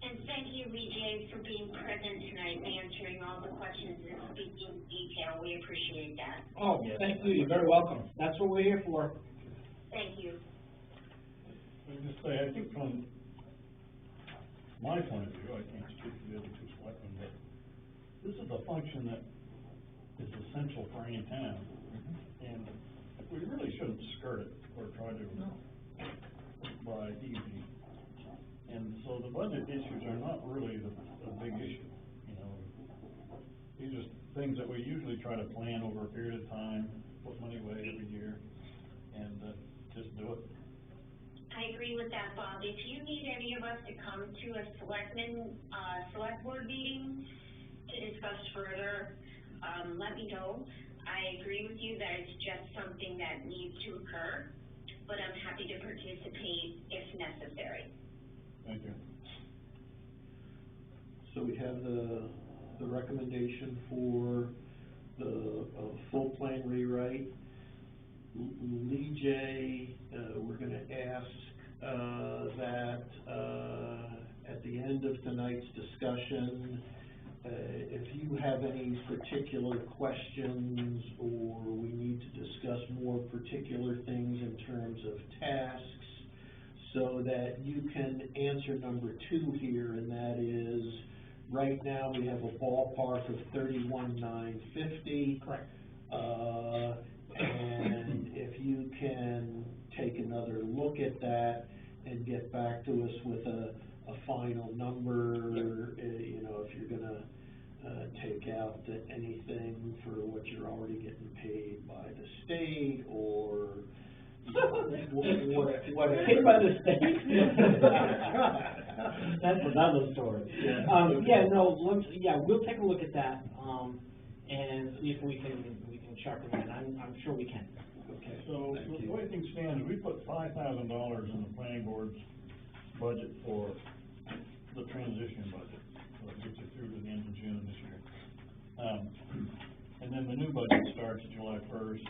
And thank you, VJ, for being present tonight and answering all the questions and speaking in detail. We appreciate that. Oh, thank you, you're very welcome. That's what we're here for. Thank you. Let me just say, I think from my point of view, I can't speak for the other two selectmen, but this is a function that is essential for any town. And we really shouldn't skirt it or try to by easy. And so the budget issues are not really the big issue, you know. These are things that we usually try to plan over a period of time, put money away every year, and just do it. I agree with that, Bob. If you need any of us to come to a select board meeting to discuss further, let me know. I agree with you that it's just something that needs to occur, but I'm happy to participate if necessary. Thank you. So we have the recommendation for the full plan rewrite. Lee J, we're gonna ask that at the end of tonight's discussion, if you have any particular questions or we need to discuss more particular things in terms of tasks, so that you can answer number 2 here, and that is, right now we have a ballpark of 31,950. Correct. And if you can take another look at that and get back to us with a final number, you know, if you're gonna take out anything for what you're already getting paid by the state, or what? Paid by the state? That's another story. We'll take a look at that, and see if we can sharpen that. I'm sure we can. Okay. So, Thank the you. way things stand, we put $5,000 in the planning board's budget for the transition budget, so it gets you through to the end of June this year. And then the new budget starts July 1st,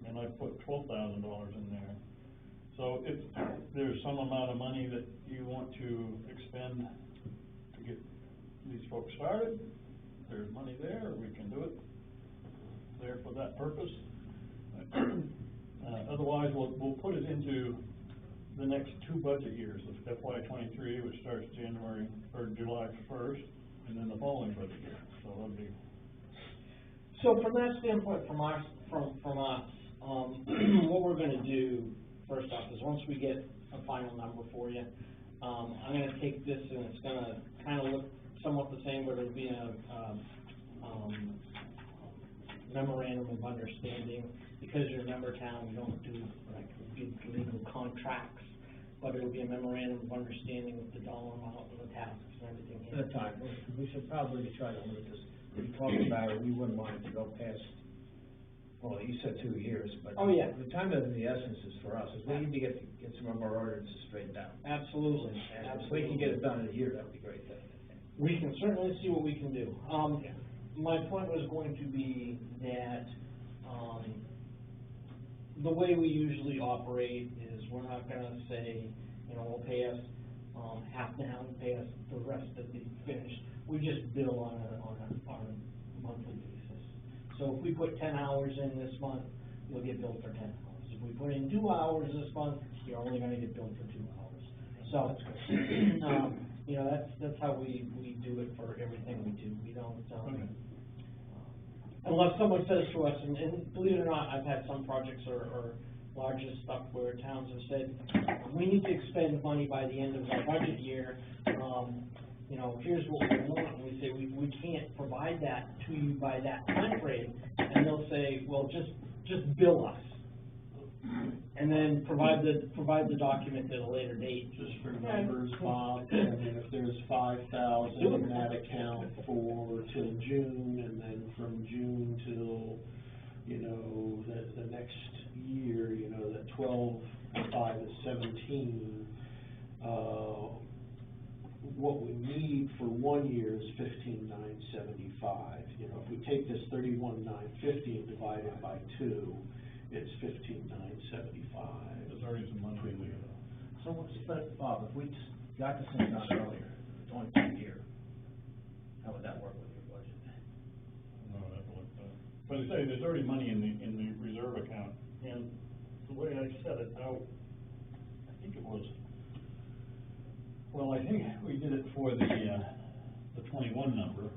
and I put $12,000 in there. So if there's some amount of money that you want to expend to get these folks started, there's money there, we can do it there for that purpose. Otherwise, we'll put it into the next 2 budget years, of FY23, which starts July 1st, and then the following budget year. So that'll be. So from that standpoint, from us, what we're gonna do, first off, is once we get a final number for you, I'm gonna take this and it's gonna kinda look somewhat the same, but it'll be a, memorandum of understanding. Because you're a member town, we don't do like legal contracts, but it'll be a memorandum of understanding with the dollar amount and the tasks and everything. At a time, we should probably try to limit this. We talked about it, we wouldn't want it to go past, well, you said 2 years, but. Oh, yeah. The time of the essence is for us, is we need to get some of our ordinances straightened out. Absolutely, And if we can get it done in a year, that would be great. We can certainly see what we can do. My point was going to be that, the way we usually operate is we're not gonna say, you know, we'll pay us, half now, pay us the rest at the finish. We just bill on a monthly basis. So if we put 10 hours in this month, you'll get billed for 10 hours. If we put in 2 hours this month, you're only gonna get billed for 2 hours. So, you know, that's how we do it for everything we do. We don't, unless someone says to us, and believe it or not, I've had some projects or larger stuff where towns have said, we need to expend money by the end of our budget year, you know, here's what we want, and we say, we can't provide that to you by that time frame, and they'll say, well, just bill us. And then provide the document at a later date. Just for numbers, Bob, I mean, if there's 5,000 in that account till June, and then from June till, you know, the next year, you know, that 12, 5 is 17, what we need for 1 year is 15,975. You know, if we take this 31,950 and divide it by 2, it's 15,975. There's already some money in there. So, but Bob, if we just got this thing done earlier, it's only for a year, how would that work with your budget? No, that's what, but I say, there's already money in the reserve account, and the way I set it out, I think it was, well, I think we did it for the 21 number.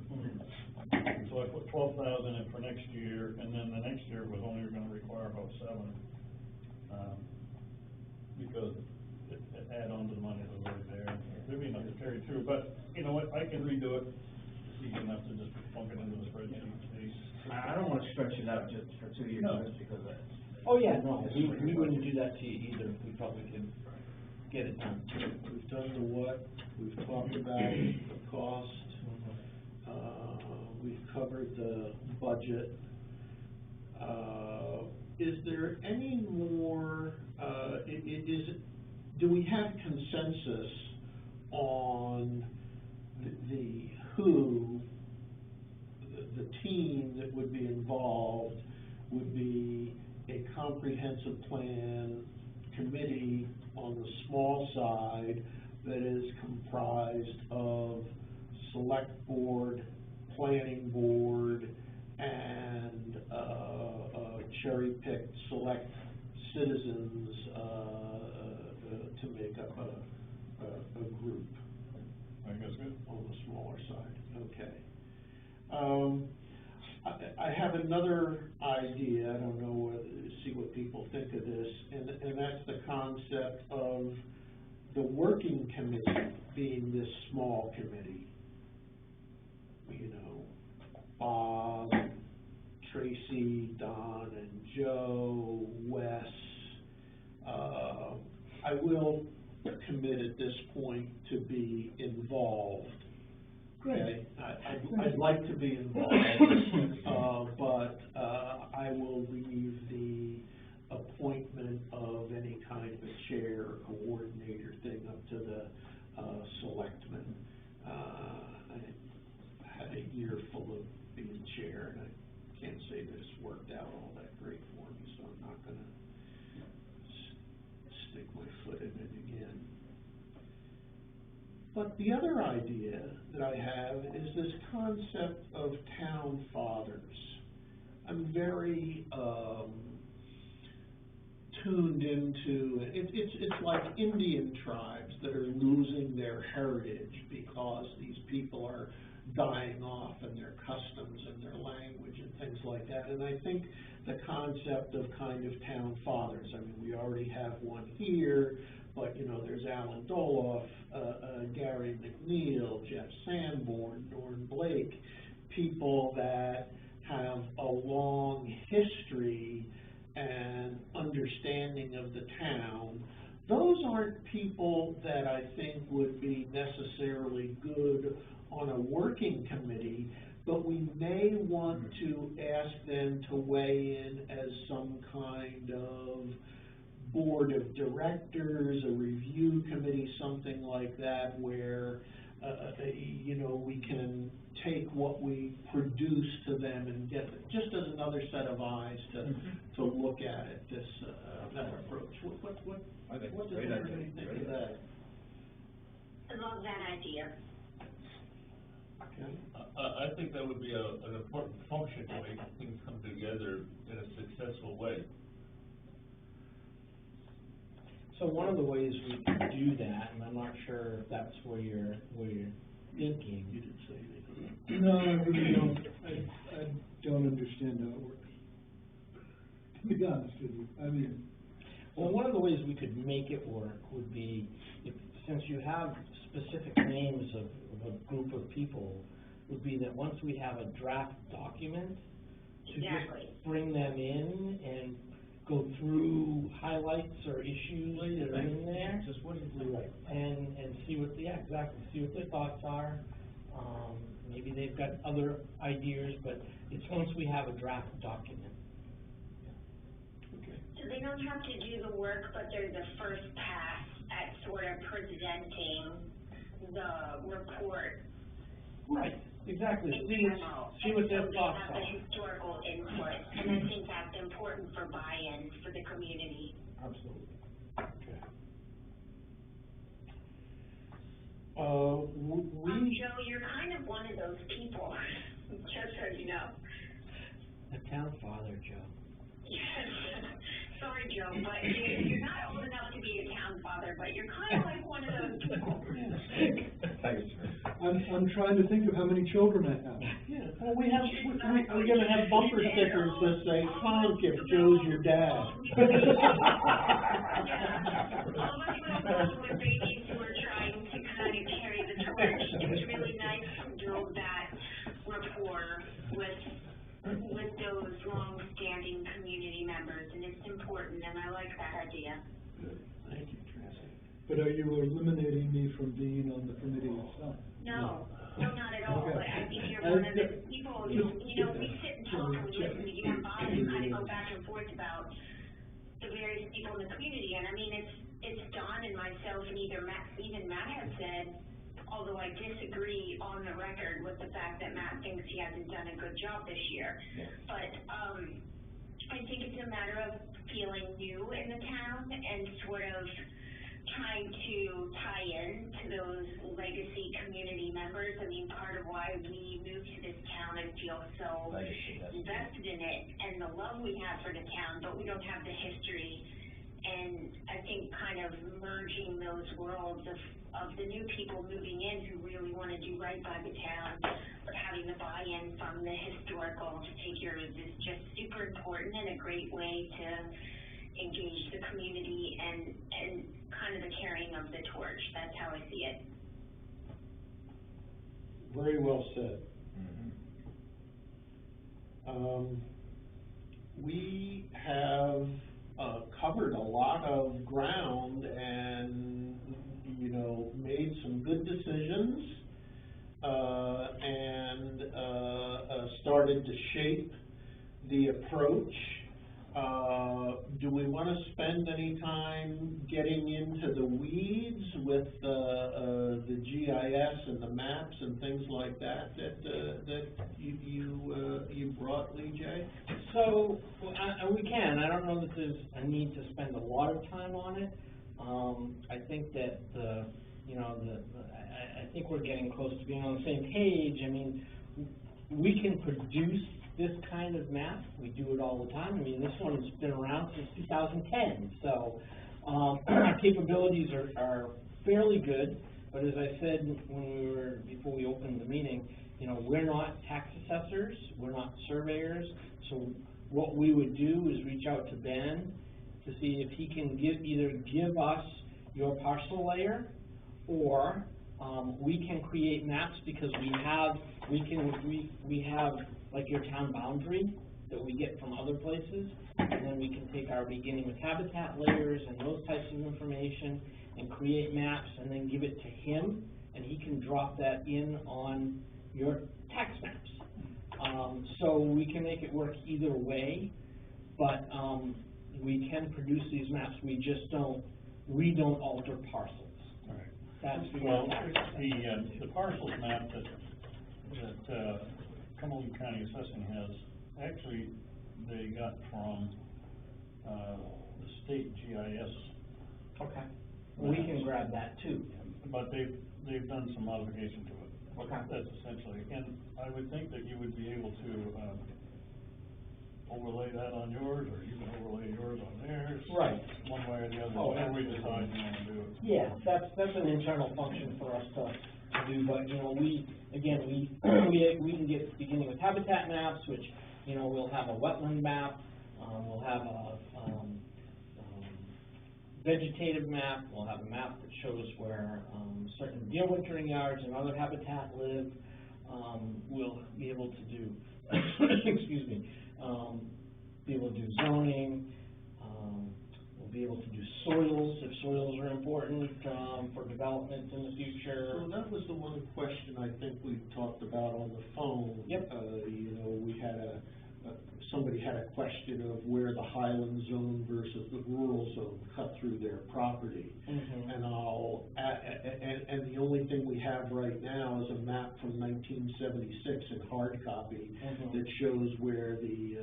So I put 12,000 in for next year, and then the next year was only gonna require about 7, because it add on to the money that was already there. There'd be enough to carry through, but you know what, I can redo it, easy enough to just plunk it into the spreadsheet. I don't wanna stretch it out just for 2 years, No. just because of that. Oh, yeah, no, we wouldn't do that to you either, if we felt we could get it done. We've done the what, we've talked about the cost, we've covered the budget. is there any more, do we have consensus on the who, the team that would be involved would be a comprehensive plan committee on the small side that is comprised of select board, planning board, and cherry-picked select citizens to make up a group I think that's good. on the smaller side. Okay. I have another idea, I don't know see what people think of this, and that's the concept of the working committee being this small committee. You know, Bob, Tracy, Don, and Joe, Wes. I will commit at this point to be involved. Okay? I'd like to be involved, but I will leave the appointment of any kind of a chair or coordinator thing up to the selectmen. I had a year full of being chair, and I can't say that it's worked out all that great for me, so I'm not gonna stick my foot in it again. But the other idea that I have is this concept of town fathers. I'm very tuned into, it's like Indian tribes that are losing their heritage because these people are dying off and their customs and their language and things like that. And I think the concept of kind of town fathers, I mean, we already have one here, but you know, there's Alan Doloff, Gary McNeil, Jeff Sanborn, Norm Blake, people that have a long history and understanding of the town. Those aren't people that I think would be necessarily good on a working committee, but we may want to ask them to weigh in as some kind of board of directors, a review committee, something like that, where you know, we can take what we produce to them and get just as another set of eyes to look at it. This that approach. I think What it's does a great everybody idea. think Great of that? I love that idea. Okay. I think that would be an important function to make things come together in a successful way. So one of the ways we could do that, and I'm not sure if that's where you're thinking. You didn't say anything. No, I really don't, I don't understand how it works. To be honest with you, I mean. Well, one of the ways we could make it work would be, since you have specific names of a group of people, would be that once we have a draft document, to Exactly. just bring them in and go through highlights or issues that are in there. Just what do you think? Right. And see what, yeah, exactly, see what their thoughts are. Maybe they've got other ideas, but it's once we have a draft document. Okay. So they don't have to do the work, but they're the first pass at sort of presenting the report. Right, exactly. In See what their so thoughts they have are. the historical input, and I think that's important for buy-in for the community. Absolutely. Okay. Joe, you're kind of one of those people, just so you know. A town father, Joe. Yes. Sorry, Joe, but you're not old enough to be a town father, but you're kind of like one of those people. Thanks, sir. I'm trying to think of how many children I have. Yeah, well, we're gonna have bumper stickers that say, "Honk if Joe's your dad." All of us little with babies who are trying to kind of carry the torch. It's really nice to build that rapport with those long-standing community members, and it's important, and I like that idea. Good. Thank you, Tracy. But are you eliminating me from being on the committee itself? No, not at all, Okay. but I think you're one of the people, you know, we sit and talk and we listen to you and Bob and kind of go back and forth about the various people in the community, and I mean, it's Don and myself and even Matt has said, although I disagree on the record with the fact that Matt thinks he hasn't done a good job this year. But, I think it's a matter of feeling new in the town and sort of trying to tie in to those legacy community members. I mean, part of why we moved to this town and feel so invested in it and the love we have for the town, but we don't have the history. And I think kind of merging those worlds of the new people moving in who really want to do right by the town, but having the buy-in from the historical figures is just super important and a great way to engage the community and kind of the carrying of the torch. That's how I see it. Very well said. We have covered a lot of ground and, you know, made some good decisions, and started to shape the approach. Do we want to spend any time getting into the weeds with the GIS and the maps and things like that you brought, Lee J? So, we can. I don't know that there's a need to spend a lot of time on it. I think that I think we're getting close to being on the same page. I mean, we can produce this kind of map. We do it all the time. I mean, this one's been around since 2010, so our capabilities are fairly good. But as I said before we opened the meeting, you know, we're not tax assessors, we're not surveyors. So what we would do is reach out to Ben to see if he can either give us your parcel layer, or we can create maps, because we have like your town boundary that we get from other places, and then we can take our beginning with habitat layers and those types of information and create maps and then give it to him, and he can drop that in on your tax maps. So we can make it work either way, but we can produce these maps. We don't alter parcels. Right. That's Well, the parcels map that Cumberland County Assessing has, actually, they got from the state GIS. Okay. We can grab that too. But they've done some modification to it. Okay. That's essentially, and I would think that you would be able to overlay that on yours, or you can overlay yours on theirs. Right. One way or the other, Oh, whatever we decide you want to do. Yeah, that's an internal function for us to do, but, you know, we can get, beginning with habitat maps, which, you know, we'll have a wetland map, we'll have a vegetative map, we'll have a map that shows where certain deer wintering yards and other habitat live. We'll be able to do, excuse me, be able to do zoning. We'll be able to do soils, if soils are important for development in the future. So that was the one question I think we talked about on the phone. Yep. You know, we had somebody had a question of where the highland zone versus the rural zone cut through their property. Mhm. And the only thing we have right now is a map from 1976 in hard copy Mhm. that shows where the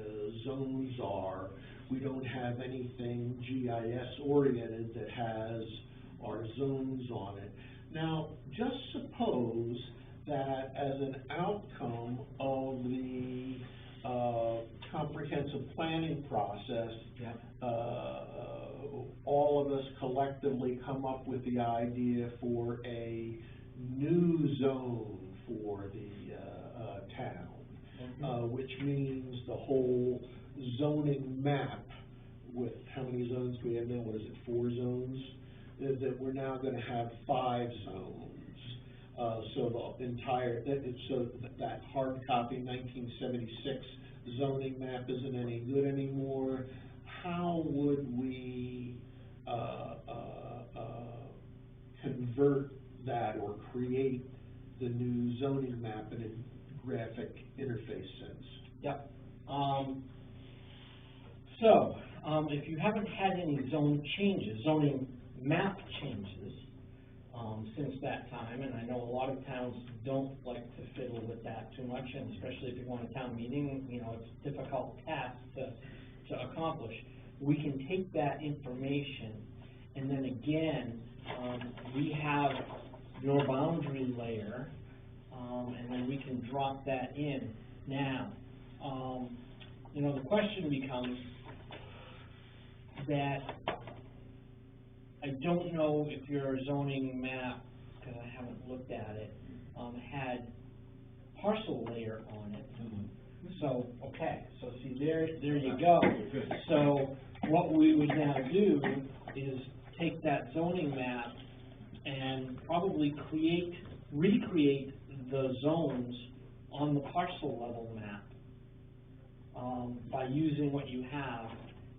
zones are. We don't have anything GIS oriented that has our zones on it. Now, just suppose that as an outcome of the comprehensive planning process, Yep. all of us collectively come up with the idea for a new zone for the town, Mhm. which means the whole zoning map with, how many zones do we have now? What is it, 4 zones? That we're now gonna have 5 zones. So the entire, that hard copy 1976 zoning map isn't any good anymore. How would we convert that or create the new zoning map in a graphic interface sense. Yep. If you haven't had any zoning map changes, since that time, and I know a lot of towns don't like to fiddle with that too much, and especially if you go on a town meeting, you know, it's a difficult task to accomplish. We can take that information, and then again, we have your boundary layer, and then we can drop that in. Now, you know, the question becomes that I don't know if your zoning map, because I haven't looked at it, had parcel layer on it. So, okay, so see, there you go. So what we would now do is take that zoning map and probably recreate the zones on the parcel level map, by using what you have.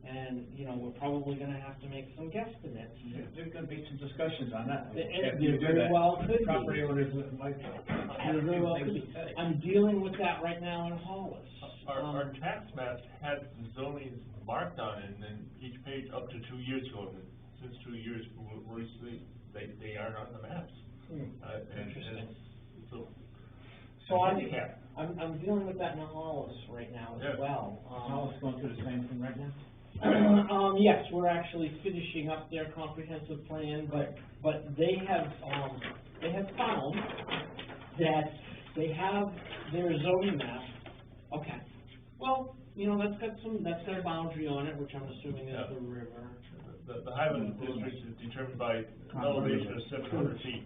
And, you know, we're probably gonna have to make some guesstimates. There's gonna be some discussions on that. There very well could be. Property owners might. There very well could be. I'm dealing with that right now in Hollis. Our tax maps had the zonings marked on it, and then each page up to 2 years ago, and since 2 years, recently, they aren't on the maps. Interesting. So I'm dealing with that in Hollis right now as well. Hollis going through the same thing right now? Yes, we're actually finishing up their comprehensive plan, but they have found that they have their zoning map. Okay, well, you know, that's got a boundary on it, which I'm assuming is the river. The Highland District is determined by elevation of 700 feet.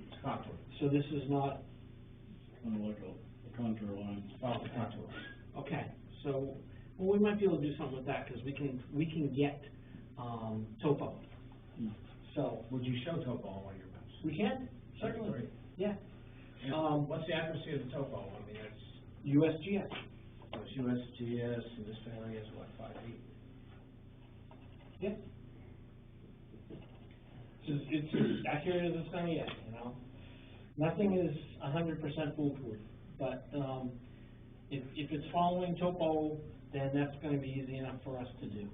So this is not, Kind of like a contour line. okay, so, well, we might be able to do something with that, because we can get, topo. So, Would you show topo on one of your maps? we can, certainly, Great. yeah. What's the accuracy of the topo? I mean, it's, USGS. it's USGS, and this area is what, 5 feet? Yeah. It's as accurate as it's gonna get, you know? Nothing is 100% foolproof, but, if it's following topo, then that's gonna be easy enough for us to do.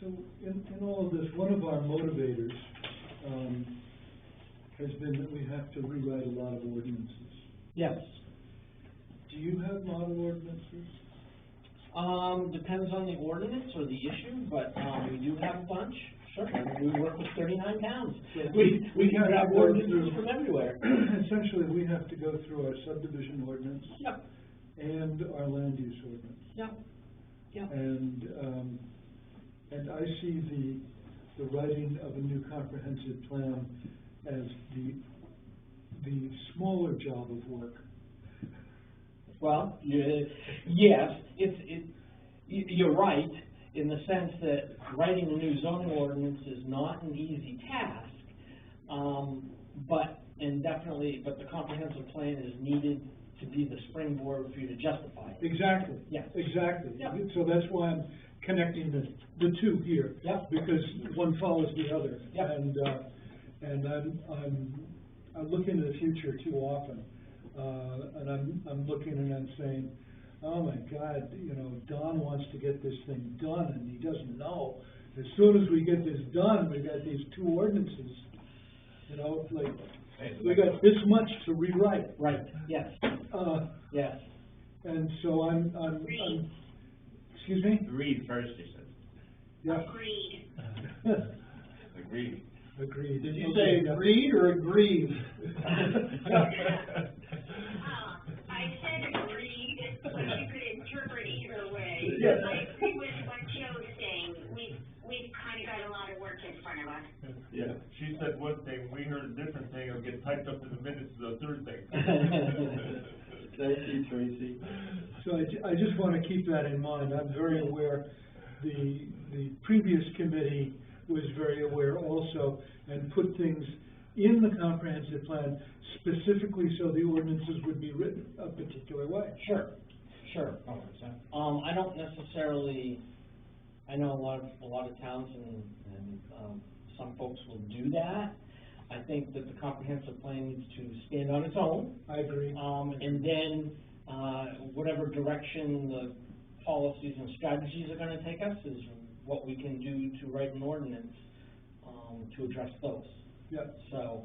So in all of this, one of our motivators, has been that we have to rewrite a lot of ordinances. Yes. Do you have model ordinances? Depends on the ordinance or the issue, but, we do have a bunch, sure. We work with 39 towns. We can grab ordinances from everywhere. Essentially, we have to go through our subdivision ordinance Yep, and our land use ordinance. yep, yep. And I see the writing of a new comprehensive plan as the smaller job of work. Well, yes, you're right, in the sense that writing a new zoning ordinance is not an easy task, but the comprehensive plan is needed to be the springboard for you to justify it. Exactly. Yeah. Exactly. Yeah. So that's why I'm connecting the two here. Yeah. Because one follows the other. Yeah. And I'm looking to the future too often. And I'm looking and I'm saying, oh my God, you know, Don wants to get this thing done and he doesn't know. As soon as we get this done, we got these two ordinances, you know, like, we got this much to rewrite. Right, yes, yes. And so I'm, excuse me? Agreed first, he said. Yeah. Agreed. Agreed. Agreed. Did you say agreed or aggrieve? I said agreed, but you could interpret it your way. Yes. I agree with what Joe's saying. We've kind of got a lot of work in front of us. Yeah, she said one thing, we heard a different thing, it'll get typed up in the minutes of the third thing. Thank you, Tracy. So I just want to keep that in mind. I'm very aware, the previous committee was very aware also, and put things in the comprehensive plan specifically so the ordinances would be written a particular way. Sure. I don't necessarily, I know a lot of towns and some folks will do that. I think that the comprehensive plan needs to stand on its own. I agree. And then, whatever direction the policies and strategies are gonna take us is what we can do to write an ordinance, to address those. Yep. So,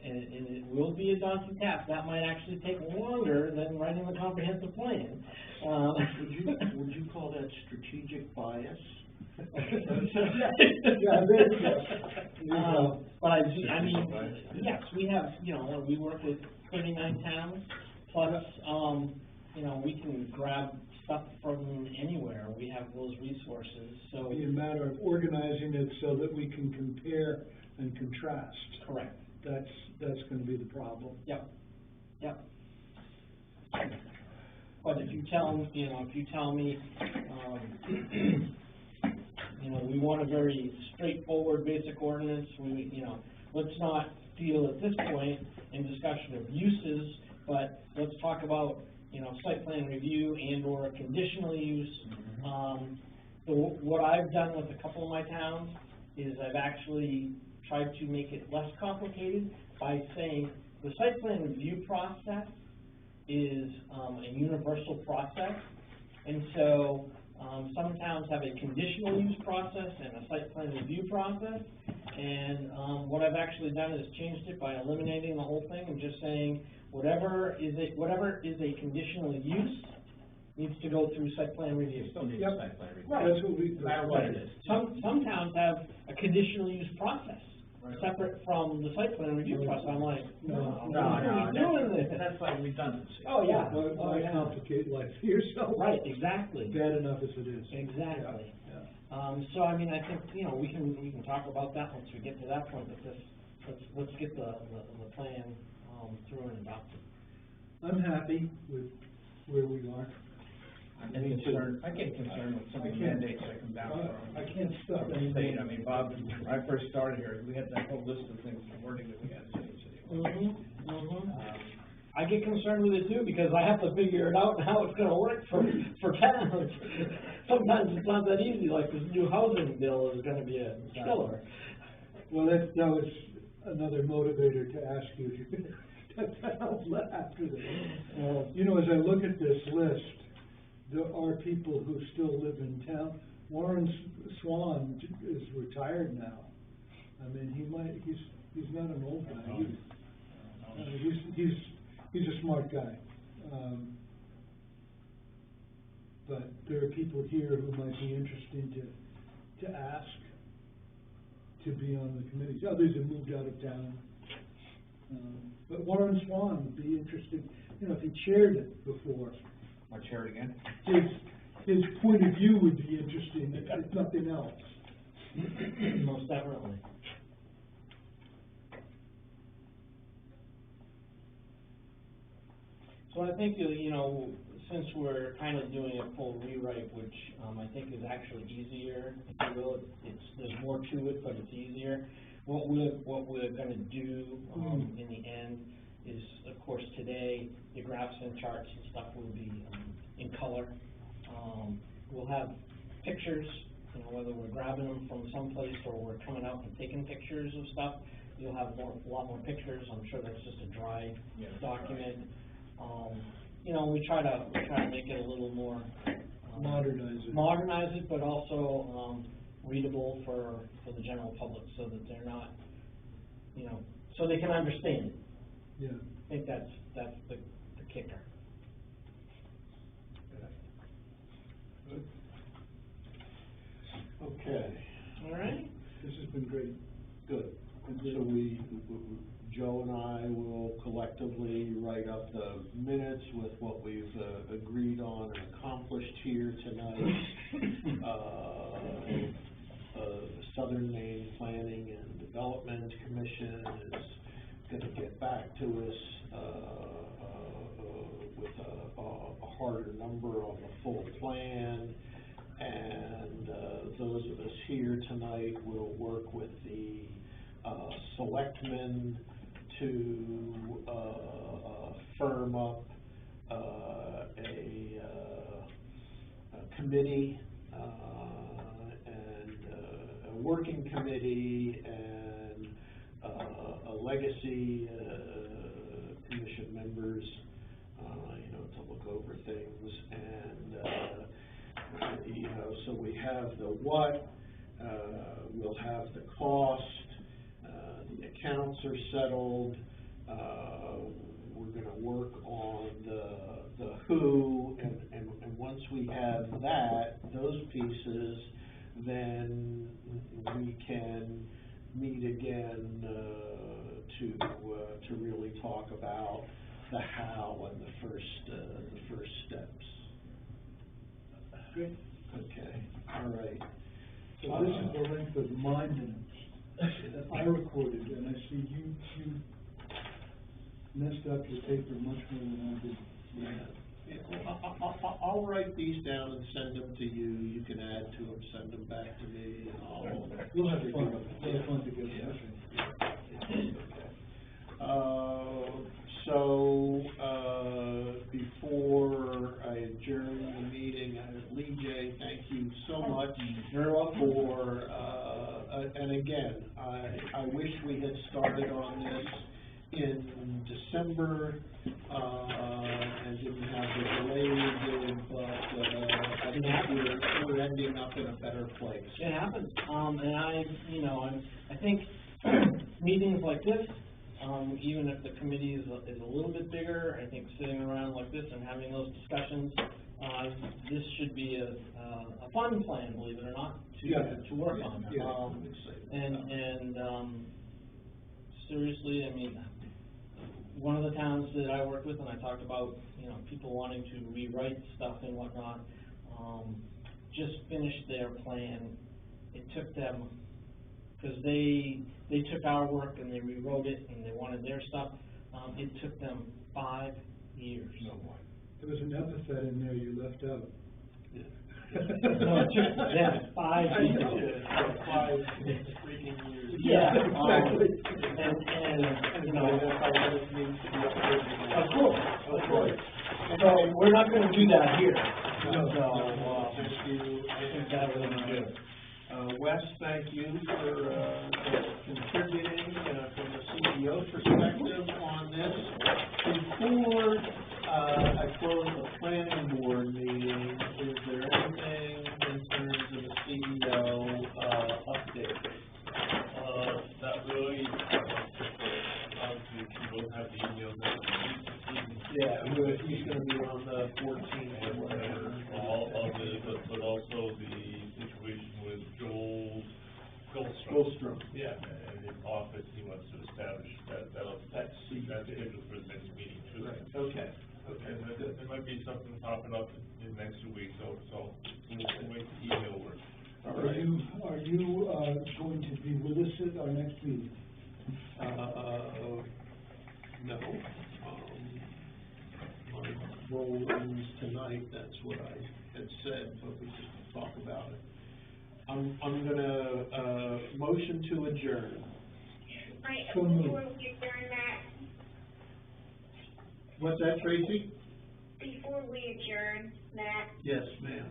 and it will be a daunting task. That might actually take longer than writing the comprehensive plan. Would you call that strategic bias? Yeah, there you go. But I mean, yes, we have, we work with 39 towns, plus, we can grab stuff from anywhere. We have those resources, so. It'll be a matter of organizing it so that we can compare and contrast. Correct. That's gonna be the problem. Yep. But if you tell me, we want a very straightforward basic ordinance, let's not deal at this point in discussion of uses, but let's talk about, site plan review and or a conditional use. What I've done with a couple of my towns is I've actually tried to make it less complicated by saying the site plan review process is a universal process, and so some towns have a conditional use process and a site plan review process, and what I've actually done is changed it by eliminating the whole thing and just saying whatever is a conditional use needs to go through site plan review. Still need Yep. a site plan review. Right. That's what we. No matter what it is. Some towns have a conditional use process, separate from the site plan review process. I'm like, No, what are you doing this? That's like redundancy. Oh, yeah. Why complicate life for yourself? Right, exactly. Bad enough as it is. Exactly. Yeah. So I mean, I think, we can talk about that once we get to that point, but let's get the plan, through and adopted. I'm happy with where we are. I'm getting concerned with some of the mandates that come down I from can't stop the anything. state. I mean, Bob, when I first started here, we had that whole list of things, the wording that we had to city. I get concerned with it too, because I have to figure it out and how it's gonna work for towns. Sometimes it's not that easy, like this new housing bill is gonna be a killer. Well, that's another motivator to ask you if you're gonna take that out after this. As I look at this list, there are people who still live in town. Warren Swan is retired now. I mean, he's not an old guy. He's a smart guy. But there are people here who might be interesting to ask to be on the committees. Others have moved out of town. But Warren Swan would be interested, if he chaired it before. Want to chair it again? His point of view would be interesting, if nothing else. Most definitely. So I think, since we're kind of doing a full rewrite, which, I think is actually easier, if you will, there's more to it, but it's easier. What we're gonna do, in the end is, of course, today, the graphs and charts and stuff will be, in color. We'll have pictures, whether we're grabbing them from someplace or we're coming out and taking pictures of stuff, you'll have a lot more pictures. I'm sure that's just a dry document. We try to make it a little more, modernize it, but also, readable for the general public, so that they're not, so they can understand it. Yeah. I think that's the kicker. Okay, All right? This has been great. good. And so Joe and I will collectively write up the minutes with what we've agreed on and accomplished here tonight. Southern Maine Planning and Development Commission is gonna get back to us, with a harder number on the full plan. And, those of us here tonight will work with the, selectmen to, firm up, a committee, and a working committee, and legacy, commission members, you know, to look over things, and, you know, so we have the what, we'll have the cost, the accounts are settled, we're gonna work on the who, and once we have that, those pieces, then we can meet again, to really talk about the how and the first steps. Good. Okay, all right. So this is the length of my minutes that I recorded, and I see you messed up your paper much more than I did. I'll write these down and send them to you, you can add to them, send them back to me, and I'll. We'll have fun, we'll have fun together. Before I adjourn the meeting, Lee J, thank you so much Very welcome. for, and again, I wish we had started on this in December, and didn't have the delay we did, but, I think we're ending up in a better place. It happens, and you know, I think meetings like this, even if the committee is a little bit bigger, I think sitting around like this and having those discussions, this should be a fun plan, believe it or not, to work on. Seriously, I mean, one of the towns that I work with, and I talked about, you know, people wanting to rewrite stuff and whatnot, just finished their plan. It took them, because they took our work and they rewrote it and they wanted their stuff, it took them 5 years. There was an epithet in there you left out. No, it took them 5 years. 5 freaking years. Yeah, exactly. And you know, that's how it needs to be updated. of course. So we're not gonna do that here. No, So, thank you. I think that would be good. Wes, thank you for contributing from the CEO perspective on this. Before I close the planning board meeting, is there anything in terms of the CEO update? Not really. Obviously, you don't have the email next week. Yeah, he's gonna be on the 14th or whatever. But also the situation with Joel Goldstrom. Yeah, and his office, he wants to establish that's scheduled for the next meeting too. Right, okay. And there might be something popping up in the next 2 weeks, so we'll make the email work. All Are right. you going to be with us at our next meeting? No. My role ends tonight, that's what I had said, but we can talk about it. I'm gonna, motion to adjourn. Right, So before moved. we adjourn that, What's that, Tracy? before we adjourn that, Yes, ma'am.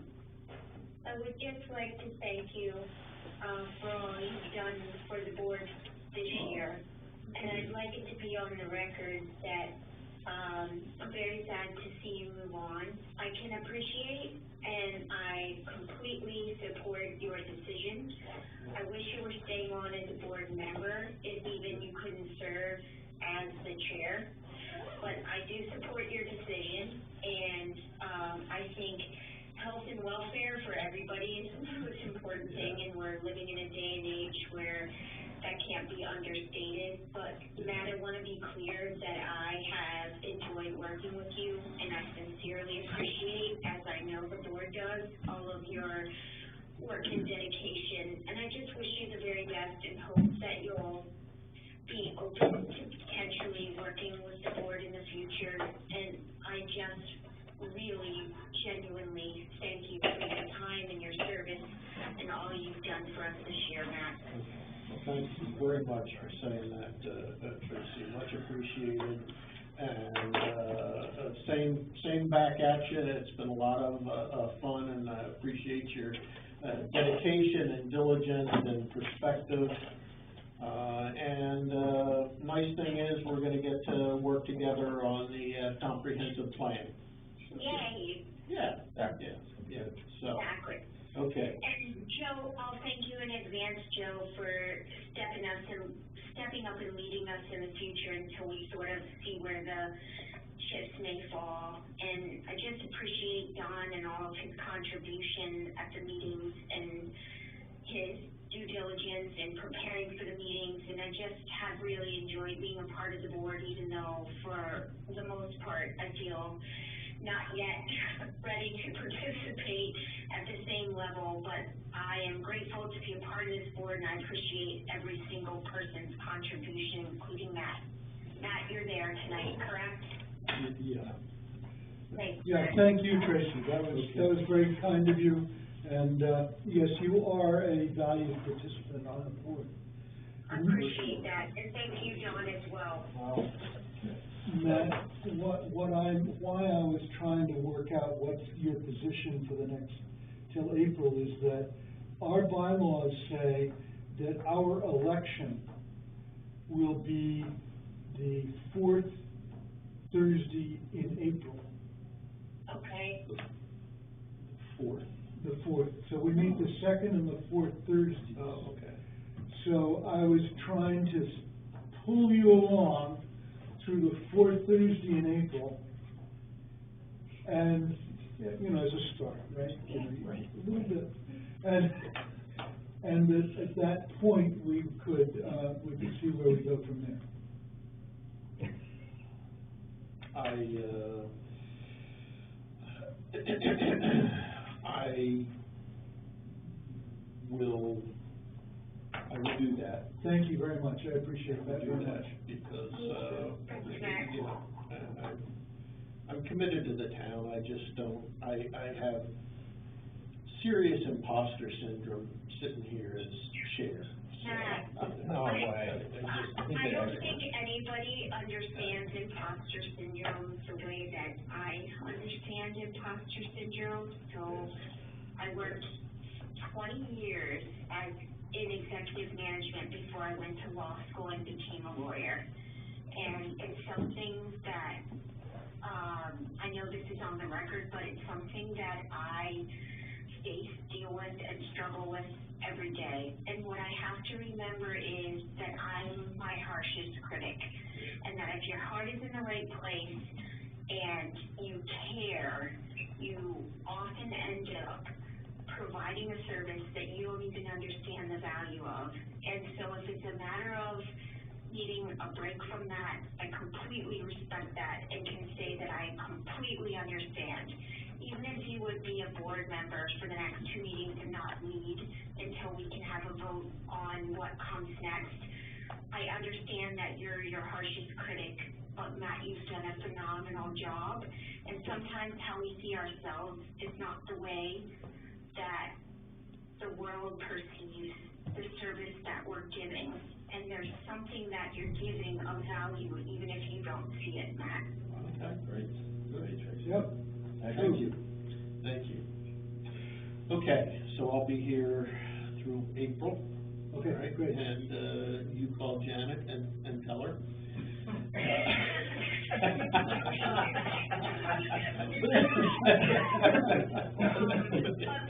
I would just like to thank you, for all you've done for the board this year. And I'd like it to be on the record that, I'm very sad to see you move on. I can appreciate and I completely support your decision. I wish you were staying on as a board member, if even you couldn't serve as the chair. But I do support your decision, and, I think health and welfare for everybody is the most important thing, and we're living in a day and age where that can't be understated. But Matt, I want to be clear that I have enjoyed working with you, and I sincerely appreciate, as I know the board does, all of your work and dedication. And I just wish you the very best and hope that you'll be open to potentially working with the board in the future. And I just really genuinely thank you for your time and your service and all you've done for us this year, Matt. Well, thank you very much for saying that, Tracy, much appreciated. And, same back at you, it's been a lot of fun, and I appreciate your dedication and diligence and perspective. And, nice nice thing is, we're gonna get to work together on the, comprehensive plan. Yay, Yeah, so, exactly. okay. And Joe, I'll thank you in advance, Joe, for stepping up and leading us in the future until we sort of see where the chips may fall. And I just appreciate Don and all of his contribution at the meetings and his due diligence in preparing for the meetings. And I just have really enjoyed being a part of the board, even though for the most part, I feel not yet ready to participate at the same level, but I am grateful to be a part of this board, and I appreciate every single person's contribution, including Matt. Matt, you're there tonight, correct? Yeah. Thanks. Yeah, thank you, Tracy, that was very kind of you, and, yes, you are a valued participant on the board. I appreciate that, and thank you, John, as well. Matt, why I was trying to work out what's your position for the next, till April, is that our bylaws say that our election will be the fourth Thursday in April. Okay, The fourth, so we meet the second and the fourth Thursdays. Oh, okay. So I was trying to pull you along through the fourth Thursday in April, and, you know, as a start, right? You know, Right. A little bit, and at that point, we could see where we go from there. I will do that. Thank you very much, I appreciate that Do very that, much. because, Thanks, Matt. you know, I'm committed to the town, I just don't, I have serious imposter syndrome sitting here as chair. Matt. No way. I don't think anybody understands imposter syndrome the way that I understand imposter syndrome. So I worked 20 years as in executive management before I went to law school and became a lawyer. And it's something that, I know this is on the record, but it's something that I face, deal with, and struggle with every day. And what I have to remember is that I'm my harshest critic, and that if your heart is in the right place and you care, you often end up providing a service that you don't even understand the value of. And so if it's a matter of needing a break from that, I completely respect that and can say that I completely understand. Even if you would be a board member for the next 2 meetings and not lead until we can have a vote on what comes next, I understand that you're your harshest critic, but Matt, you've done a phenomenal job. And sometimes how we see ourselves is not the way that the world perceives the service that we're giving. And there's something that you're giving of value, even if you don't see it, Matt. Okay, great, Tracy. Yep. Thank you. Thank you. Okay, so I'll be here through April. Okay, All right, great. And, you call Janet and tell her. But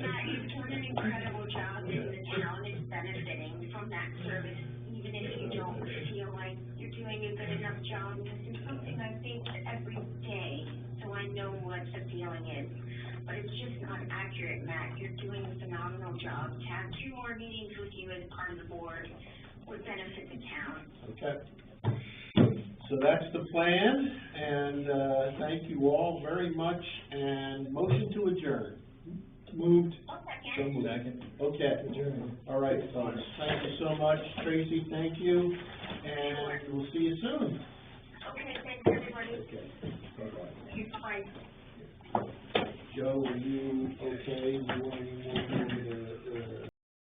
Matt, you've done an incredible job, and the town is benefiting from that service, even if you don't feel like you're doing a good enough job. This is something I face every day, so I know what the feeling is. But it's just not accurate, Matt. You're doing a phenomenal job. To have 2 more meetings with you as part of the board would benefit the town. Okay. So that's the plan, and, thank you all very much, and motion to adjourn. Moved. Second. Second. Okay. Adjourned. All right, folks, thank you so much. Tracy, thank you, and we'll see you soon. Okay, thanks, everybody. Okay. Bye-bye. Bye. Joe, are you okay? You want any more?